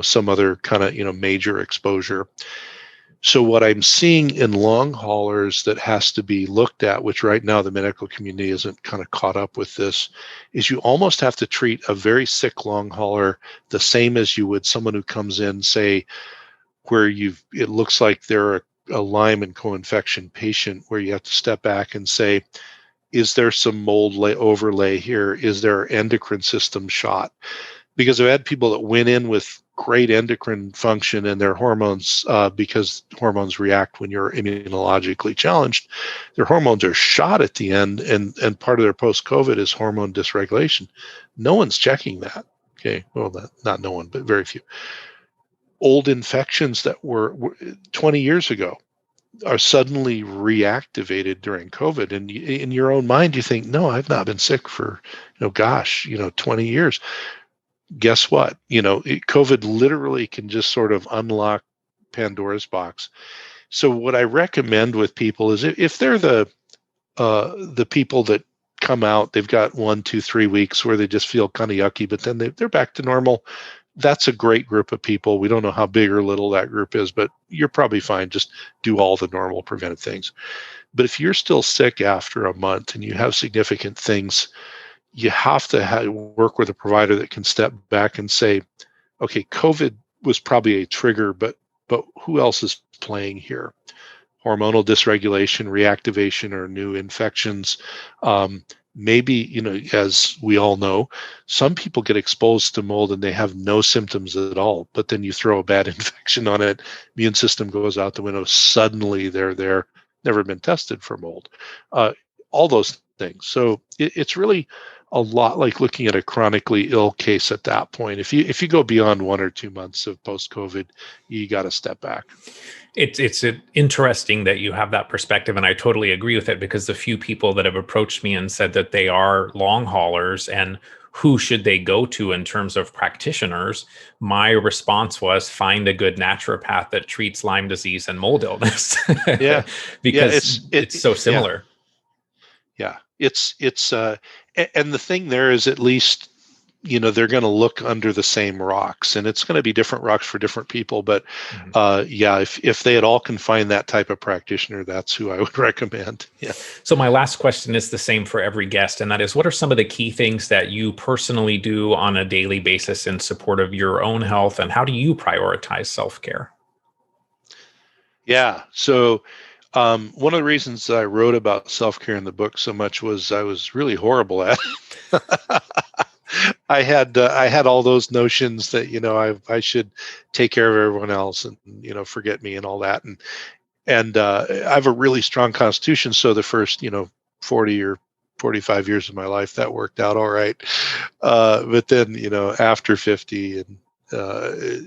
some other kind of major exposure. So what I'm seeing in long haulers that has to be looked at, which right now the medical community isn't kind of caught up with this, is you almost have to treat a very sick long hauler the same as you would someone who comes in, say, where it looks like they're a Lyme and co-infection patient where you have to step back and say, is there some mold overlay here? Is there endocrine system shot? Because I've had people that went in with great endocrine function and their hormones, because hormones react when you're immunologically challenged, their hormones are shot at the end, and part of their post-COVID is hormone dysregulation. No one's checking that. Okay, well, not no one, but very few. Old infections that were 20 years ago are suddenly reactivated during COVID. And in your own mind, you think, no, I've not been sick for, 20 years. Guess what? COVID literally can just sort of unlock Pandora's box. So what I recommend with people is if they're the people that come out, they've got 1, 2, 3 weeks where they just feel kind of yucky, but then they're back to normal. That's a great group of people. We don't know how big or little that group is, but you're probably fine. Just do all the normal preventive things. But if you're still sick after a month and you have significant things, you have to work with a provider that can step back and say, okay, COVID was probably a trigger, but who else is playing here? Hormonal dysregulation, reactivation, or new infections. Maybe, as we all know, some people get exposed to mold and they have no symptoms at all, but then you throw a bad infection on it, immune system goes out the window, suddenly they're there, never been tested for mold. All those things. So it's really a lot like looking at a chronically ill case at that point. If you go beyond 1 or 2 months of post-COVID, you got to step back. It's interesting that you have that perspective, and I totally agree with it, because the few people that have approached me and said that they are long haulers and who should they go to in terms of practitioners, my response was find a good naturopath that treats Lyme disease and mold illness. Yeah, because it's so similar. Yeah, it's and the thing there is, at least they're going to look under the same rocks, and it's going to be different rocks for different people. But if they at all can find that type of practitioner, that's who I would recommend. Yeah. So my last question is the same for every guest, and that is, what are some of the key things that you personally do on a daily basis in support of your own health, and how do you prioritize self-care? Yeah. So one of the reasons I wrote about self-care in the book so much was I was really horrible at it. I had all those notions that I should take care of everyone else and forget me and all that, and I have a really strong constitution, so the first 40 or 45 years of my life that worked out all right, but then after 50 and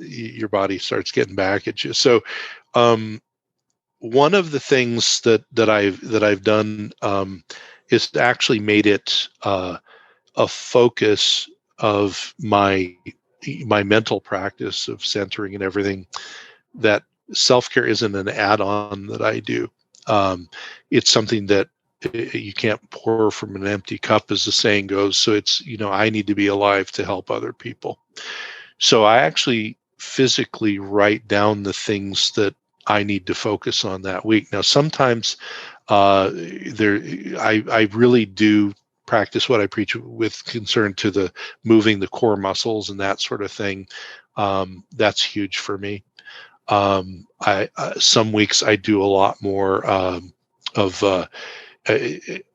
your body starts getting back at you. So one of the things that I've done is actually made it a focus of my mental practice of centering and everything, that self-care isn't an add-on that I do. It's something that you can't pour from an empty cup, as the saying goes. So it's, I need to be alive to help other people. So I actually physically write down the things that I need to focus on that week. Now, sometimes I really do practice what I preach with concern to the moving the core muscles and that sort of thing. That's huge for me. Some weeks I do a lot more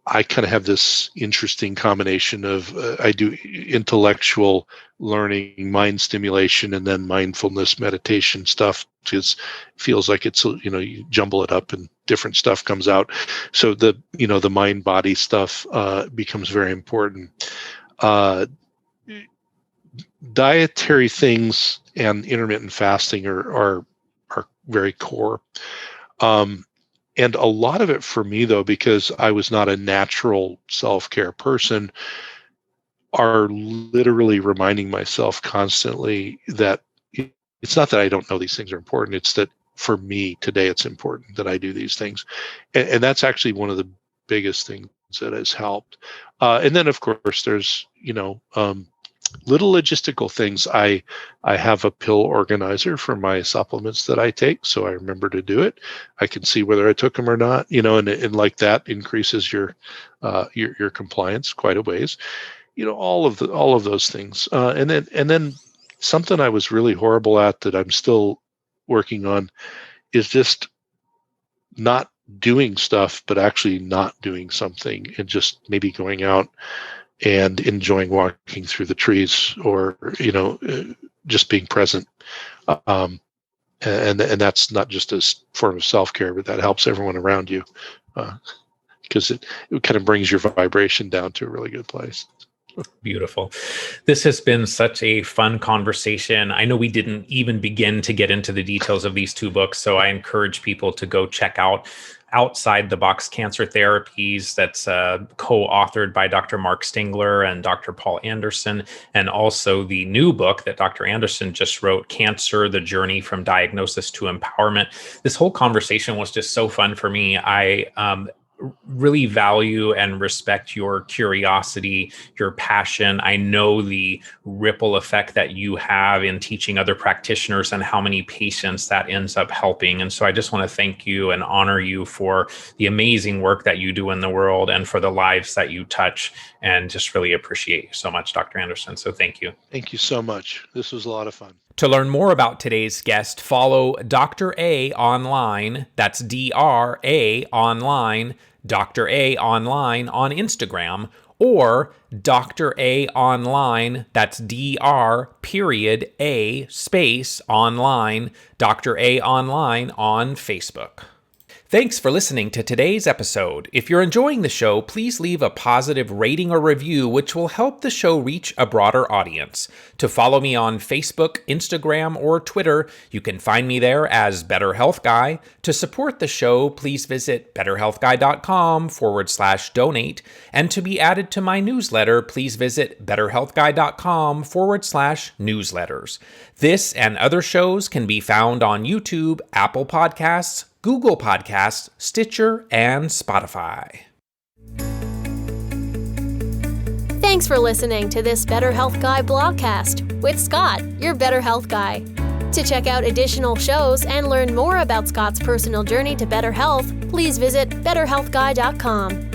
I kind of have this interesting combination of I do intellectual learning, mind stimulation, and then mindfulness meditation stuff. It feels like it's, you jumble it up and different stuff comes out. So the mind body stuff becomes very important. Dietary things and intermittent fasting are very core. And a lot of it for me, though, because I was not a natural self-care person, are literally reminding myself constantly that it's not that I don't know these things are important. It's that for me today, it's important that I do these things. And that's actually one of the biggest things that has helped. And then, of course, there's, little logistical things. I have a pill organizer for my supplements that I take, so I remember to do it. I can see whether I took them or not, and like that increases your compliance quite a ways. All of those things. And then something I was really horrible at that I'm still working on is just not doing stuff, but actually not doing something and just maybe going out and enjoying walking through the trees, or, just being present. And that's not just a form of self-care, but that helps everyone around you, because it kind of brings your vibration down to a really good place. Beautiful. This has been such a fun conversation. I know we didn't even begin to get into the details of these two books, so I encourage people to go check out Outside the Box Cancer Therapies, that's co-authored by Dr. Mark Stengler and Dr. Paul Anderson, and also the new book that Dr. Anderson just wrote, Cancer, The Journey from Diagnosis to Empowerment. This whole conversation was just so fun for me. I really value and respect your curiosity, your passion. I know the ripple effect that you have in teaching other practitioners and how many patients that ends up helping. And so I just want to thank you and honor you for the amazing work that you do in the world and for the lives that you touch, and just really appreciate you so much, Dr. Anderson. So thank you. Thank you so much. This was a lot of fun. To learn more about today's guest, follow Dr. A online. That's DRA online, Dr. A online on Instagram, or Dr. A online, that's DR.A space online, Dr. A online on Facebook. Thanks for listening to today's episode. If you're enjoying the show, please leave a positive rating or review, which will help the show reach a broader audience. To follow me on Facebook, Instagram, or Twitter, you can find me there as Better Health Guy. To support the show, please visit betterhealthguy.com/donate. And to be added to my newsletter, please visit betterhealthguy.com/newsletters. This and other shows can be found on YouTube, Apple Podcasts, Google Podcasts, Stitcher, and Spotify. Thanks for listening to this Better Health Guy blogcast with Scott, your Better Health Guy. To check out additional shows and learn more about Scott's personal journey to better health, please visit betterhealthguy.com.